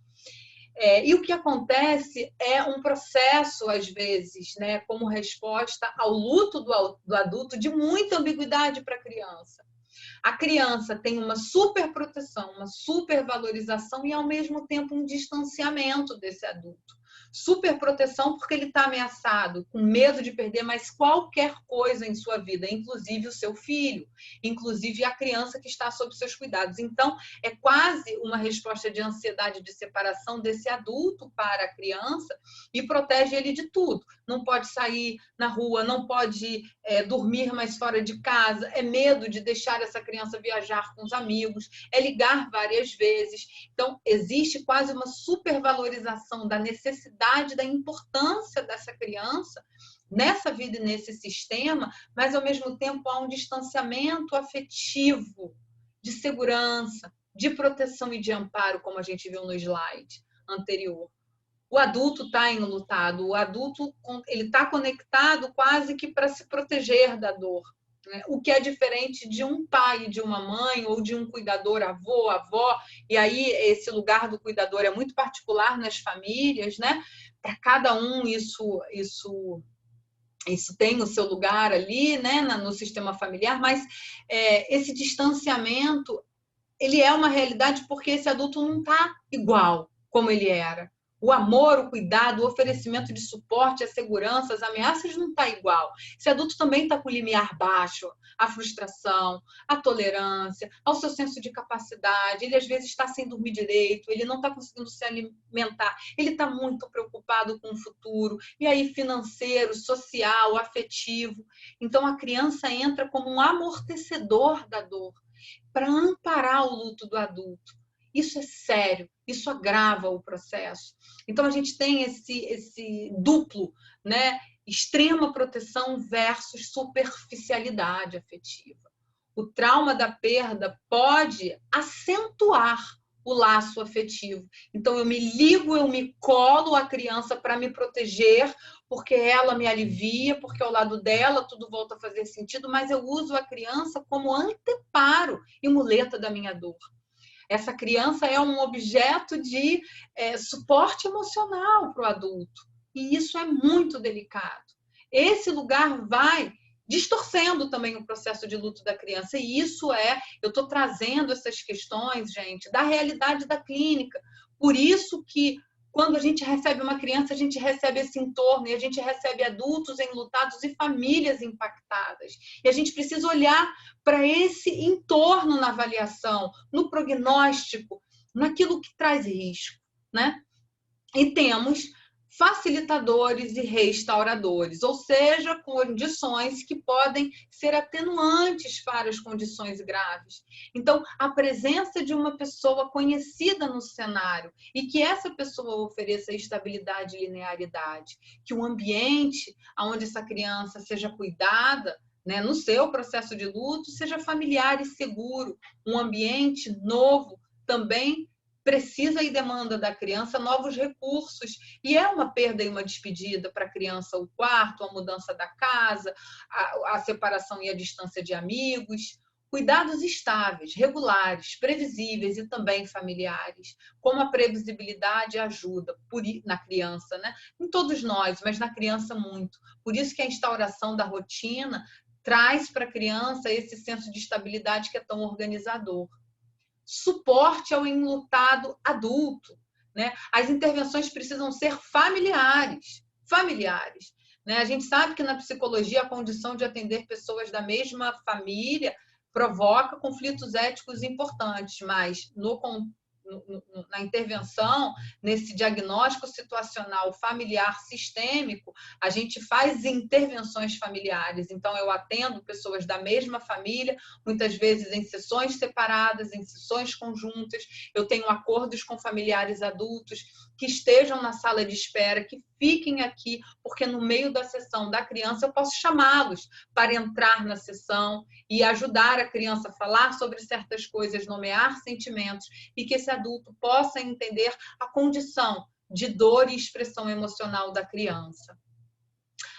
E o que acontece é um processo, às vezes, né, como resposta ao luto do adulto, de muita ambiguidade para a criança. A criança tem uma super proteção, uma super valorização e, ao mesmo tempo, um distanciamento desse adulto. Super proteção porque ele está ameaçado, com medo de perder mais qualquer coisa em sua vida, inclusive o seu filho, inclusive a criança que está sob seus cuidados. Então, é quase uma resposta de ansiedade de separação desse adulto para a criança e protege ele de tudo. Não pode sair na rua, não pode dormir mais fora de casa, é medo de deixar essa criança viajar com os amigos, é ligar várias vezes. Então, existe quase uma supervalorização da necessidade, da importância dessa criança nessa vida e nesse sistema, mas, ao mesmo tempo, há um distanciamento afetivo, de segurança, de proteção e de amparo, como a gente viu no slide anterior. O adulto está enlutado, o adulto ele está conectado quase que para se proteger da dor, né? O que é diferente de um pai, de uma mãe ou de um cuidador, avô, avó, e aí esse lugar do cuidador é muito particular nas famílias, né? Para cada um isso tem o seu lugar ali, né, no sistema familiar, mas esse distanciamento ele é uma realidade porque esse adulto não está igual como ele era. O amor, o cuidado, o oferecimento de suporte, a segurança, as ameaças não está igual. Esse adulto também está com o limiar baixo, a frustração, a tolerância, ao seu senso de capacidade. Ele, às vezes, está sem dormir direito, ele não está conseguindo se alimentar, ele está muito preocupado com o futuro, e aí financeiro, social, afetivo. Então, a criança entra como um amortecedor da dor, para amparar o luto do adulto. Isso é sério, isso agrava o processo. Então, a gente tem esse duplo, né? Extrema proteção versus superficialidade afetiva. O trauma da perda pode acentuar o laço afetivo. Então, eu me ligo, eu me colo à criança para me proteger, porque ela me alivia, porque ao lado dela tudo volta a fazer sentido, mas eu uso a criança como anteparo e muleta da minha dor. Essa criança é um objeto de suporte emocional para o adulto. E isso é muito delicado. Esse lugar vai distorcendo também o processo de luto da criança. E isso eu estou trazendo essas questões, gente, da realidade da clínica. Por isso que quando a gente recebe uma criança, a gente recebe esse entorno e a gente recebe adultos enlutados e famílias impactadas. E a gente precisa olhar para esse entorno na avaliação, no prognóstico, naquilo que traz risco, né? E temos facilitadores e restauradores, ou seja, condições que podem ser atenuantes para as condições graves. Então, a presença de uma pessoa conhecida no cenário e que essa pessoa ofereça estabilidade e linearidade, que o ambiente onde essa criança seja cuidada, né, no seu processo de luto, seja familiar e seguro, um ambiente novo também precisa e demanda da criança novos recursos. E é uma perda e uma despedida para a criança, o quarto, a mudança da casa, a separação e a distância de amigos. Cuidados estáveis, regulares, previsíveis e também familiares. Como a previsibilidade ajuda na criança, né? Em todos nós, mas na criança muito. Por isso que a instauração da rotina traz para a criança esse senso de estabilidade que é tão organizador. Suporte ao enlutado adulto, né? As intervenções precisam ser familiares, né? A gente sabe que na psicologia a condição de atender pessoas da mesma família provoca conflitos éticos importantes, mas na intervenção, nesse diagnóstico situacional familiar sistêmico, a gente faz intervenções familiares. Então, eu atendo pessoas da mesma família, muitas vezes em sessões separadas, em sessões conjuntas. Eu tenho acordos com familiares adultos que estejam na sala de espera, que fiquem aqui, porque no meio da sessão da criança eu posso chamá-los para entrar na sessão e ajudar a criança a falar sobre certas coisas, nomear sentimentos, e que esse adulto possa entender a condição de dor e expressão emocional da criança.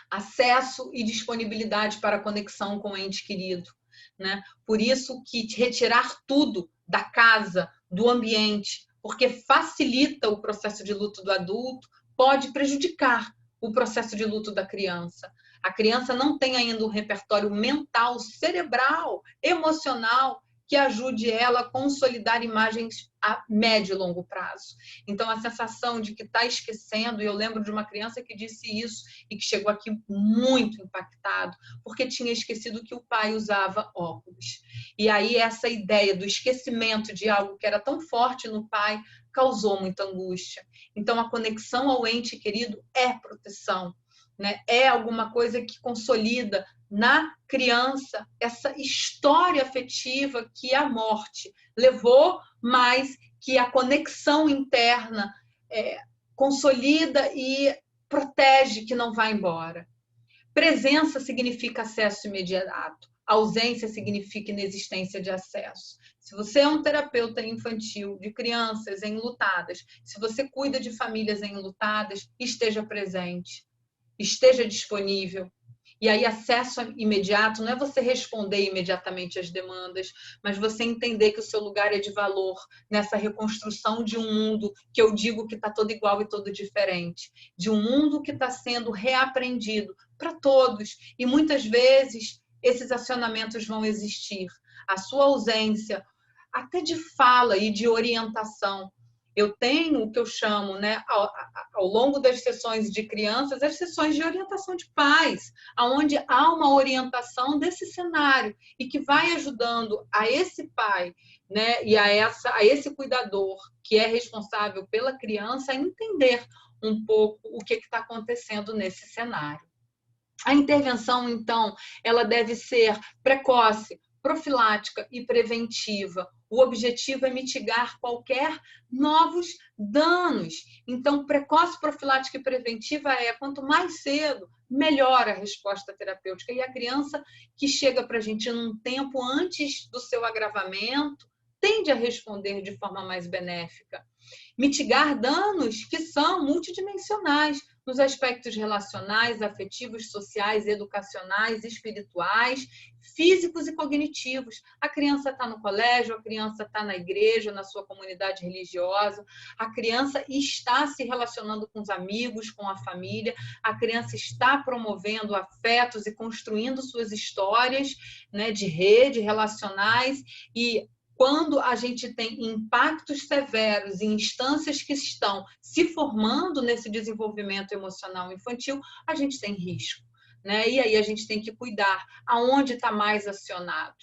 Acesso e disponibilidade para a conexão com o ente querido, né? Por isso que retirar tudo da casa, do ambiente, porque facilita o processo de luto do adulto, pode prejudicar o processo de luto da criança. A criança não tem ainda um repertório mental, cerebral, emocional, que ajude ela a consolidar imagens a médio e longo prazo. Então, a sensação de que está esquecendo, e eu lembro de uma criança que disse isso e que chegou aqui muito impactado, porque tinha esquecido que o pai usava óculos. E aí essa ideia do esquecimento de algo que era tão forte no pai causou muita angústia. Então, a conexão ao ente querido é proteção, né? É alguma coisa que consolida na criança essa história afetiva que a morte levou, mas que a conexão interna consolida e protege, que não vai embora. Presença significa acesso imediato. Ausência significa inexistência de acesso. Se você é um terapeuta infantil de crianças enlutadas, se você cuida de famílias enlutadas, esteja presente, esteja disponível. E aí, acesso imediato não é você responder imediatamente às demandas, mas você entender que o seu lugar é de valor nessa reconstrução de um mundo que eu digo que está todo igual e todo diferente, de um mundo que está sendo reaprendido para todos. E muitas vezes esses acionamentos vão existir. A sua ausência, até de fala e de orientação. Eu tenho o que eu chamo, né, ao longo das sessões de crianças, as sessões de orientação de pais, onde há uma orientação desse cenário e que vai ajudando a esse pai, né, e a esse cuidador que é responsável pela criança a entender um pouco o que está acontecendo nesse cenário. A intervenção, então, ela deve ser precoce, profilática e preventiva. O objetivo é mitigar qualquer novos danos. Então, precoce, profilática e preventiva quanto mais cedo, melhor a resposta terapêutica. E a criança que chega para a gente num tempo antes do seu agravamento, tende a responder de forma mais benéfica. Mitigar danos que são multidimensionais, nos aspectos relacionais, afetivos, sociais, educacionais, espirituais, físicos e cognitivos. A criança está no colégio, a criança está na igreja, na sua comunidade religiosa, a criança está se relacionando com os amigos, com a família, a criança está promovendo afetos e construindo suas histórias, né, de rede, relacionais, e quando a gente tem impactos severos em instâncias que estão se formando nesse desenvolvimento emocional infantil, a gente tem risco, né? E aí a gente tem que cuidar aonde está mais acionado.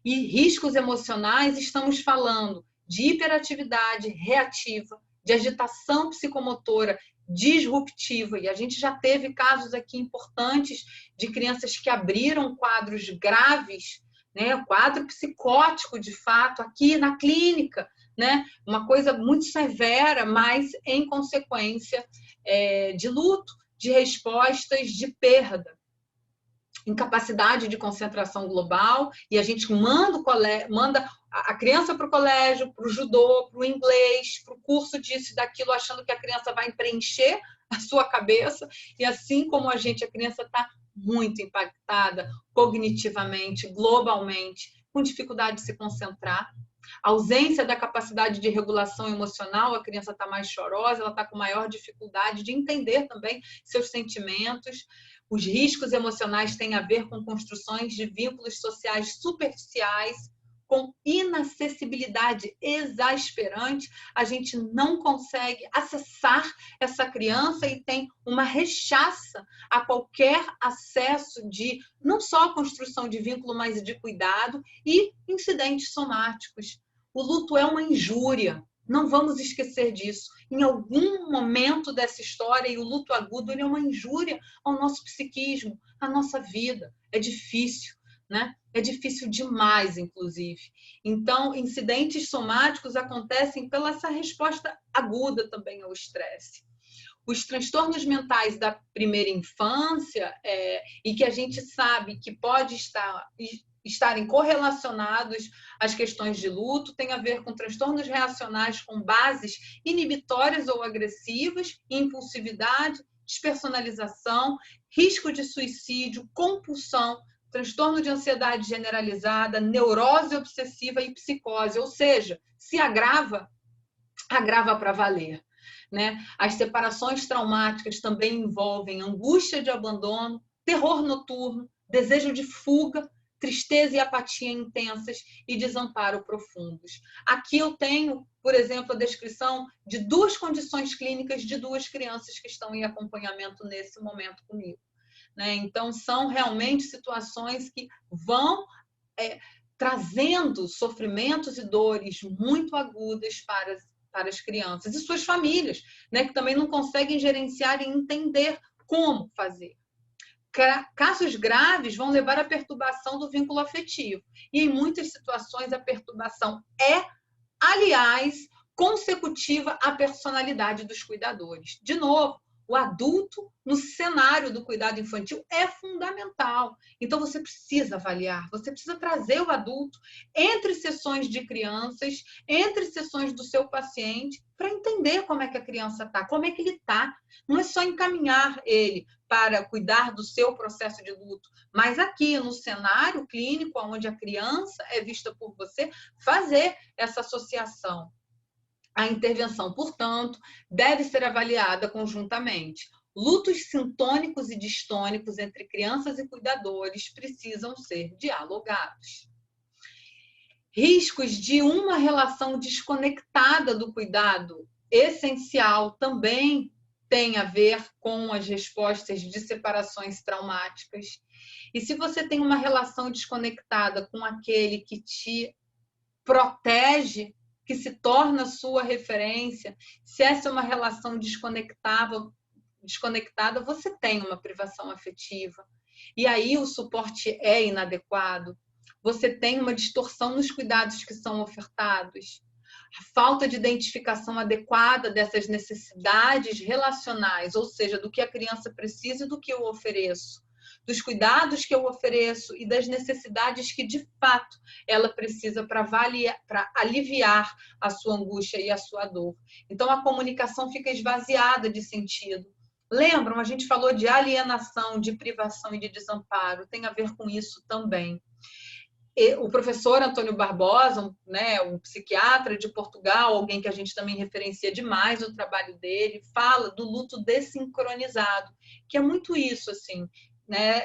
E riscos emocionais, estamos falando de hiperatividade reativa, de agitação psicomotora disruptiva, e a gente já teve casos aqui importantes de crianças que abriram quadros graves, né, quadro psicótico, de fato, aqui na clínica, né, uma coisa muito severa, mas em consequência de luto, de respostas de perda, incapacidade de concentração global, e a gente manda a criança para o colégio, para o judô, para o inglês, para o curso disso e daquilo, achando que a criança vai preencher a sua cabeça, e assim como a criança está muito impactada cognitivamente, globalmente, com dificuldade de se concentrar, ausência da capacidade de regulação emocional, a criança está mais chorosa, ela está com maior dificuldade de entender também seus sentimentos. Os riscos emocionais têm a ver com construções de vínculos sociais superficiais, com inacessibilidade exasperante, a gente não consegue acessar essa criança e tem uma rechaça a qualquer acesso de não só a construção de vínculo, mas de cuidado e incidentes somáticos. O luto é uma injúria, não vamos esquecer disso. Em algum momento dessa história, e o luto agudo ele é uma injúria ao nosso psiquismo, à nossa vida. É difícil, né? É difícil demais, inclusive. Então, incidentes somáticos acontecem pela essa resposta aguda também ao estresse. Os transtornos mentais da primeira infância, e que a gente sabe que pode estar estarem correlacionados às questões de luto, tem a ver com transtornos reacionais com bases inibitórias ou agressivas, impulsividade, despersonalização, risco de suicídio, compulsão, transtorno de ansiedade generalizada, neurose obsessiva e psicose, ou seja, se agrava, agrava para valer. Né? As separações traumáticas também envolvem angústia de abandono, terror noturno, desejo de fuga, tristeza e apatia intensas e desamparo profundos. Aqui eu tenho, por exemplo, a descrição de 2 condições clínicas de 2 crianças que estão em acompanhamento nesse momento comigo. Né? Então, são realmente situações que vão trazendo sofrimentos e dores muito agudas para as crianças e suas famílias, né? Que também não conseguem gerenciar e entender como fazer. Casos graves vão levar à perturbação do vínculo afetivo. E em muitas situações a perturbação é, aliás, consecutiva à personalidade dos cuidadores. De novo, o adulto no cenário do cuidado infantil é fundamental. Então, você precisa avaliar, você precisa trazer o adulto entre sessões de crianças, entre sessões do seu paciente, para entender como é que a criança está, como é que ele está. Não é só encaminhar ele para cuidar do seu processo de luto, mas aqui no cenário clínico, onde a criança é vista por você, fazer essa associação. A intervenção, portanto, deve ser avaliada conjuntamente. Lutos sintônicos e distônicos entre crianças e cuidadores precisam ser dialogados. Riscos de uma relação desconectada do cuidado essencial também tem a ver com as respostas de separações traumáticas. E se você tem uma relação desconectada com aquele que te protege, que se torna sua referência, se essa é uma relação desconectada, você tem uma privação afetiva. E aí o suporte é inadequado. Você tem uma distorção nos cuidados que são ofertados. A falta de identificação adequada dessas necessidades relacionais, ou seja, do que a criança precisa e do que eu ofereço, dos cuidados que eu ofereço e das necessidades que, de fato, ela precisa para aliviar a sua angústia e a sua dor. Então, a comunicação fica esvaziada de sentido. Lembram? A gente falou de alienação, de privação e de desamparo. Tem a ver com isso também. O professor Antônio Barbosa, um psiquiatra de Portugal, alguém que a gente também referencia demais o trabalho dele, fala do luto desincronizado, que é muito isso, assim, né?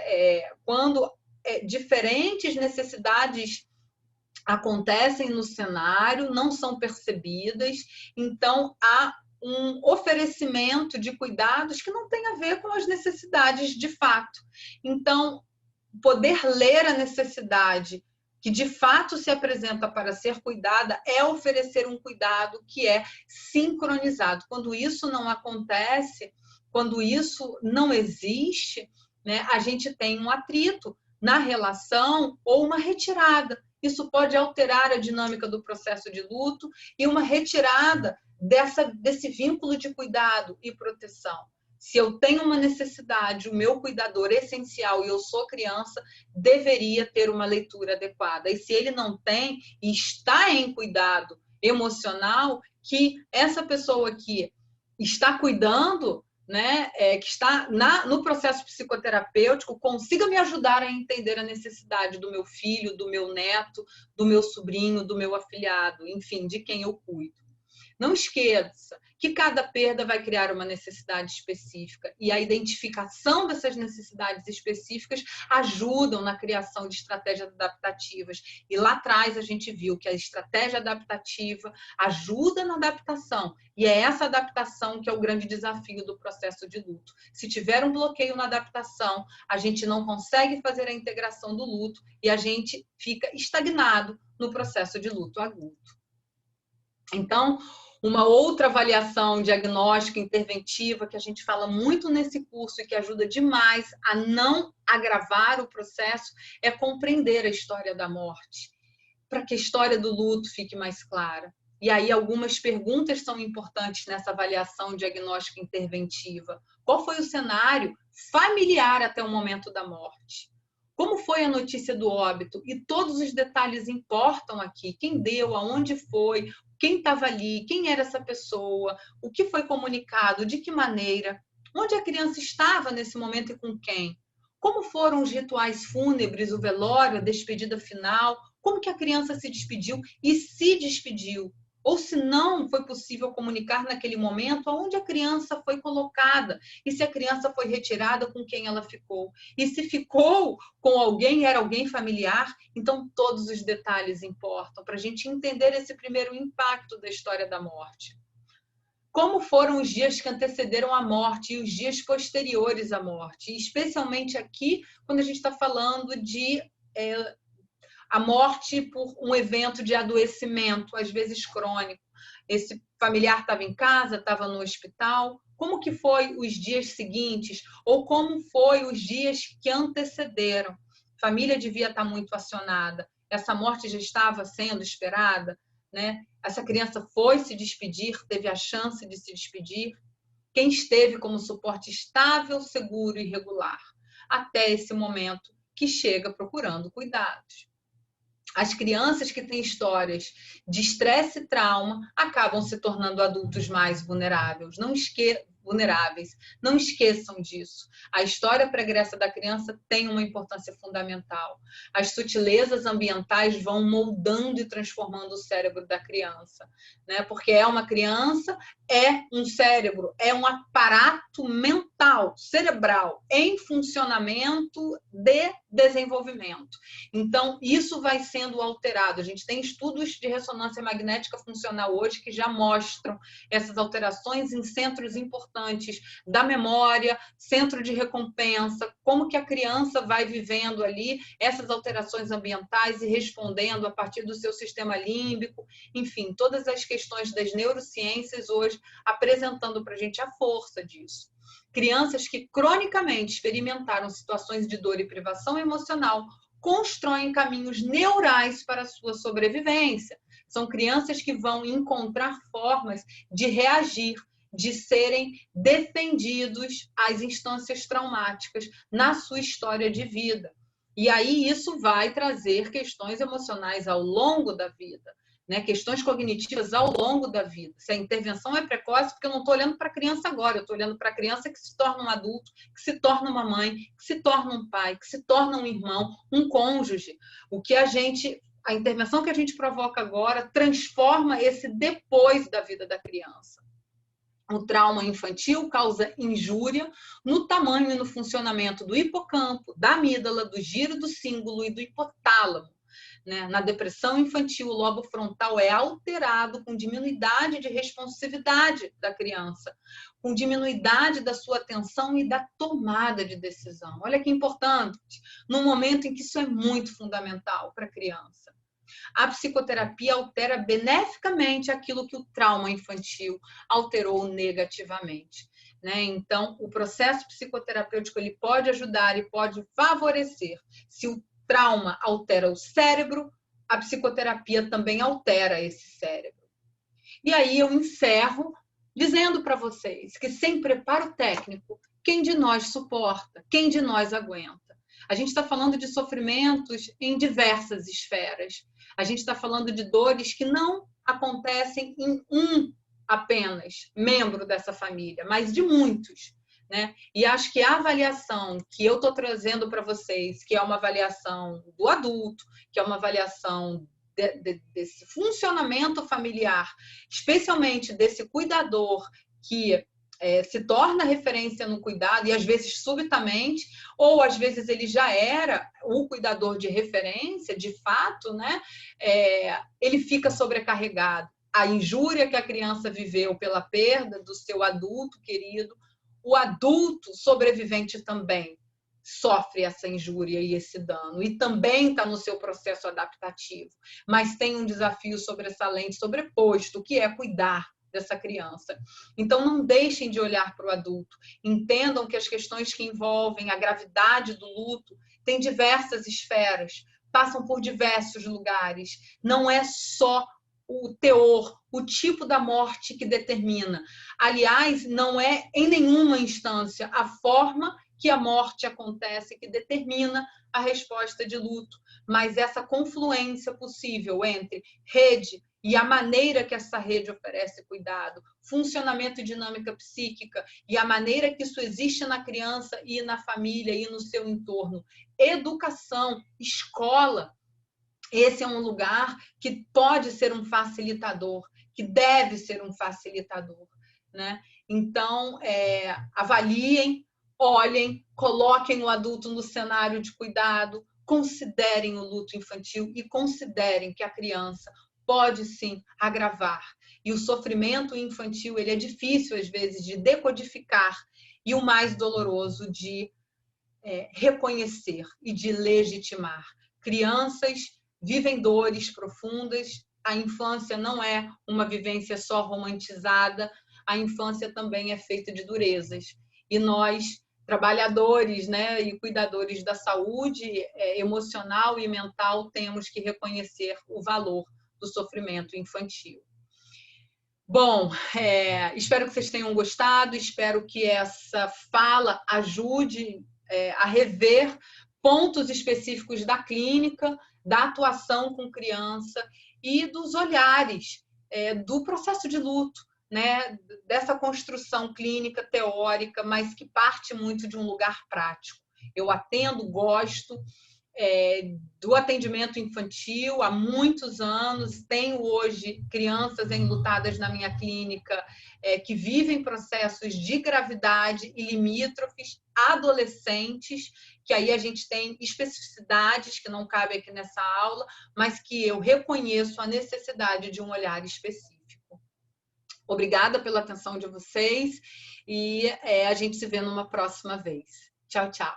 Quando diferentes necessidades acontecem no cenário, não são percebidas, então há um oferecimento de cuidados que não tem a ver com as necessidades de fato. Então, poder ler a necessidade que de fato se apresenta para ser cuidada é oferecer um cuidado que é sincronizado. Quando isso não acontece, quando isso não existe, né, a gente tem um atrito na relação ou uma retirada. Isso pode alterar a dinâmica do processo de luto e uma retirada desse vínculo de cuidado e proteção. Se eu tenho uma necessidade, o meu cuidador essencial e eu sou criança, deveria ter uma leitura adequada. E se ele não tem e está em cuidado emocional, que essa pessoa que está cuidando, né, que está no processo psicoterapêutico, consiga me ajudar a entender a necessidade do meu filho, do meu neto, do meu sobrinho, do meu afilhado, enfim, de quem eu cuido. Não esqueça que cada perda vai criar uma necessidade específica e a identificação dessas necessidades específicas ajudam na criação de estratégias adaptativas. E lá atrás a gente viu que a estratégia adaptativa ajuda na adaptação e é essa adaptação que é o grande desafio do processo de luto. Se tiver um bloqueio na adaptação, a gente não consegue fazer a integração do luto e a gente fica estagnado no processo de luto agudo. Então, uma outra avaliação diagnóstica interventiva que a gente fala muito nesse curso e que ajuda demais a não agravar o processo é compreender a história da morte, para que a história do luto fique mais clara. E aí algumas perguntas são importantes nessa avaliação diagnóstica interventiva. Qual foi o cenário familiar até o momento da morte? Como foi a notícia do óbito? E todos os detalhes importam aqui. Quem deu, aonde foi, quem estava ali, quem era essa pessoa, o que foi comunicado, de que maneira, onde a criança estava nesse momento e com quem. Como foram os rituais fúnebres, o velório, a despedida final, como que a criança se despediu e se despediu. Ou se não foi possível comunicar naquele momento, aonde a criança foi colocada, e se a criança foi retirada, com quem ela ficou. E se ficou com alguém, era alguém familiar, então todos os detalhes importam para a gente entender esse primeiro impacto da história da morte. Como foram os dias que antecederam a morte e os dias posteriores à morte, e especialmente aqui, quando a gente está falando de a morte por um evento de adoecimento, às vezes crônico. Esse familiar estava em casa, estava no hospital. Como que foi os dias seguintes? Ou como foi os dias que antecederam? A família devia estar muito acionada. Essa morte já estava sendo esperada, né? Essa criança foi se despedir, teve a chance de se despedir. Quem esteve como suporte estável, seguro e regular até esse momento que chega procurando cuidados. As crianças que têm histórias de estresse e trauma acabam se tornando adultos mais vulneráveis. Não esqueçam disso. A história pregressa da criança tem uma importância fundamental. As sutilezas ambientais vão moldando e transformando o cérebro da criança, né? Porque é uma criança, é um cérebro, é um aparato mental, cerebral, em funcionamento de desenvolvimento. Então, isso vai sendo alterado. A gente tem estudos de ressonância magnética funcional hoje que já mostram essas alterações em centros importantes da memória, centro de recompensa, como que a criança vai vivendo ali essas alterações ambientais e respondendo a partir do seu sistema límbico, enfim, todas as questões das neurociências hoje apresentando para a gente a força disso. Crianças que cronicamente experimentaram situações de dor e privação emocional constroem caminhos neurais para a sua sobrevivência. São crianças que vão encontrar formas de reagir, de serem defendidos às instâncias traumáticas na sua história de vida. E aí isso vai trazer questões emocionais ao longo da vida, né? Questões cognitivas ao longo da vida. Se a intervenção é precoce, porque eu não estou olhando para a criança agora, eu estou olhando para a criança que se torna um adulto, que se torna uma mãe, que se torna um pai, que se torna um irmão, um cônjuge. A intervenção que a gente provoca agora transforma esse depois da vida da criança. O trauma infantil causa injúria no tamanho e no funcionamento do hipocampo, da amígdala, do giro do cíngulo e do hipotálamo. Na depressão infantil, o lobo frontal é alterado com diminuidade de responsividade da criança, com diminuidade da sua atenção e da tomada de decisão. Olha que importante, num momento em que isso é muito fundamental para a criança. A psicoterapia altera beneficamente aquilo que o trauma infantil alterou negativamente. Então, o processo psicoterapêutico ele pode ajudar e pode favorecer. Se o trauma altera o cérebro, a psicoterapia também altera esse cérebro. E aí eu encerro dizendo para vocês que sem preparo técnico, quem de nós suporta? Quem de nós aguenta? A gente está falando de sofrimentos em diversas esferas. A gente está falando de dores que não acontecem em um apenas membro dessa família, mas de muitos. E acho que a avaliação que eu estou trazendo para vocês, que é uma avaliação do adulto, que é uma avaliação desse funcionamento familiar, especialmente desse cuidador que se torna referência no cuidado, e às vezes subitamente, ou às vezes ele já era o cuidador de referência, de fato, ele fica sobrecarregado. A injúria que a criança viveu pela perda do seu adulto querido, o adulto sobrevivente também sofre essa injúria e esse dano, e também está no seu processo adaptativo, mas tem um desafio sobressalente, sobreposto, que é cuidar dessa criança. Então, não deixem de olhar para o adulto. Entendam que as questões que envolvem a gravidade do luto têm diversas esferas, passam por diversos lugares. Não é só o teor, o tipo da morte que determina. Aliás, não é em nenhuma instância a forma que a morte acontece, que determina a resposta de luto, mas essa confluência possível entre rede e a maneira que essa rede oferece cuidado, funcionamento e dinâmica psíquica e a maneira que isso existe na criança e na família e no seu entorno, educação, escola, esse é um lugar que pode ser um facilitador, que deve ser um facilitador, né? Então, avaliem, olhem, coloquem o adulto no cenário de cuidado, considerem o luto infantil e considerem que a criança pode sim agravar. E o sofrimento infantil, ele é difícil às vezes de decodificar e o mais doloroso de reconhecer e de legitimar. Crianças vivem dores profundas, a infância não é uma vivência só romantizada, a infância também é feita de durezas. E nós, trabalhadores, né, e cuidadores da saúde emocional e mental, temos que reconhecer o valor do sofrimento infantil. Bom, espero que vocês tenham gostado, espero que essa fala ajude a rever pontos específicos da clínica, da atuação com criança e dos olhares do processo de luto, né? Dessa construção clínica teórica, mas que parte muito de um lugar prático. Eu atendo, gosto do atendimento infantil há muitos anos, tenho hoje crianças enlutadas na minha clínica que vivem processos de gravidade e limítrofes, adolescentes, que aí a gente tem especificidades que não cabem aqui nessa aula, mas que eu reconheço a necessidade de um olhar específico. Obrigada pela atenção de vocês e a gente se vê numa próxima vez. Tchau, tchau.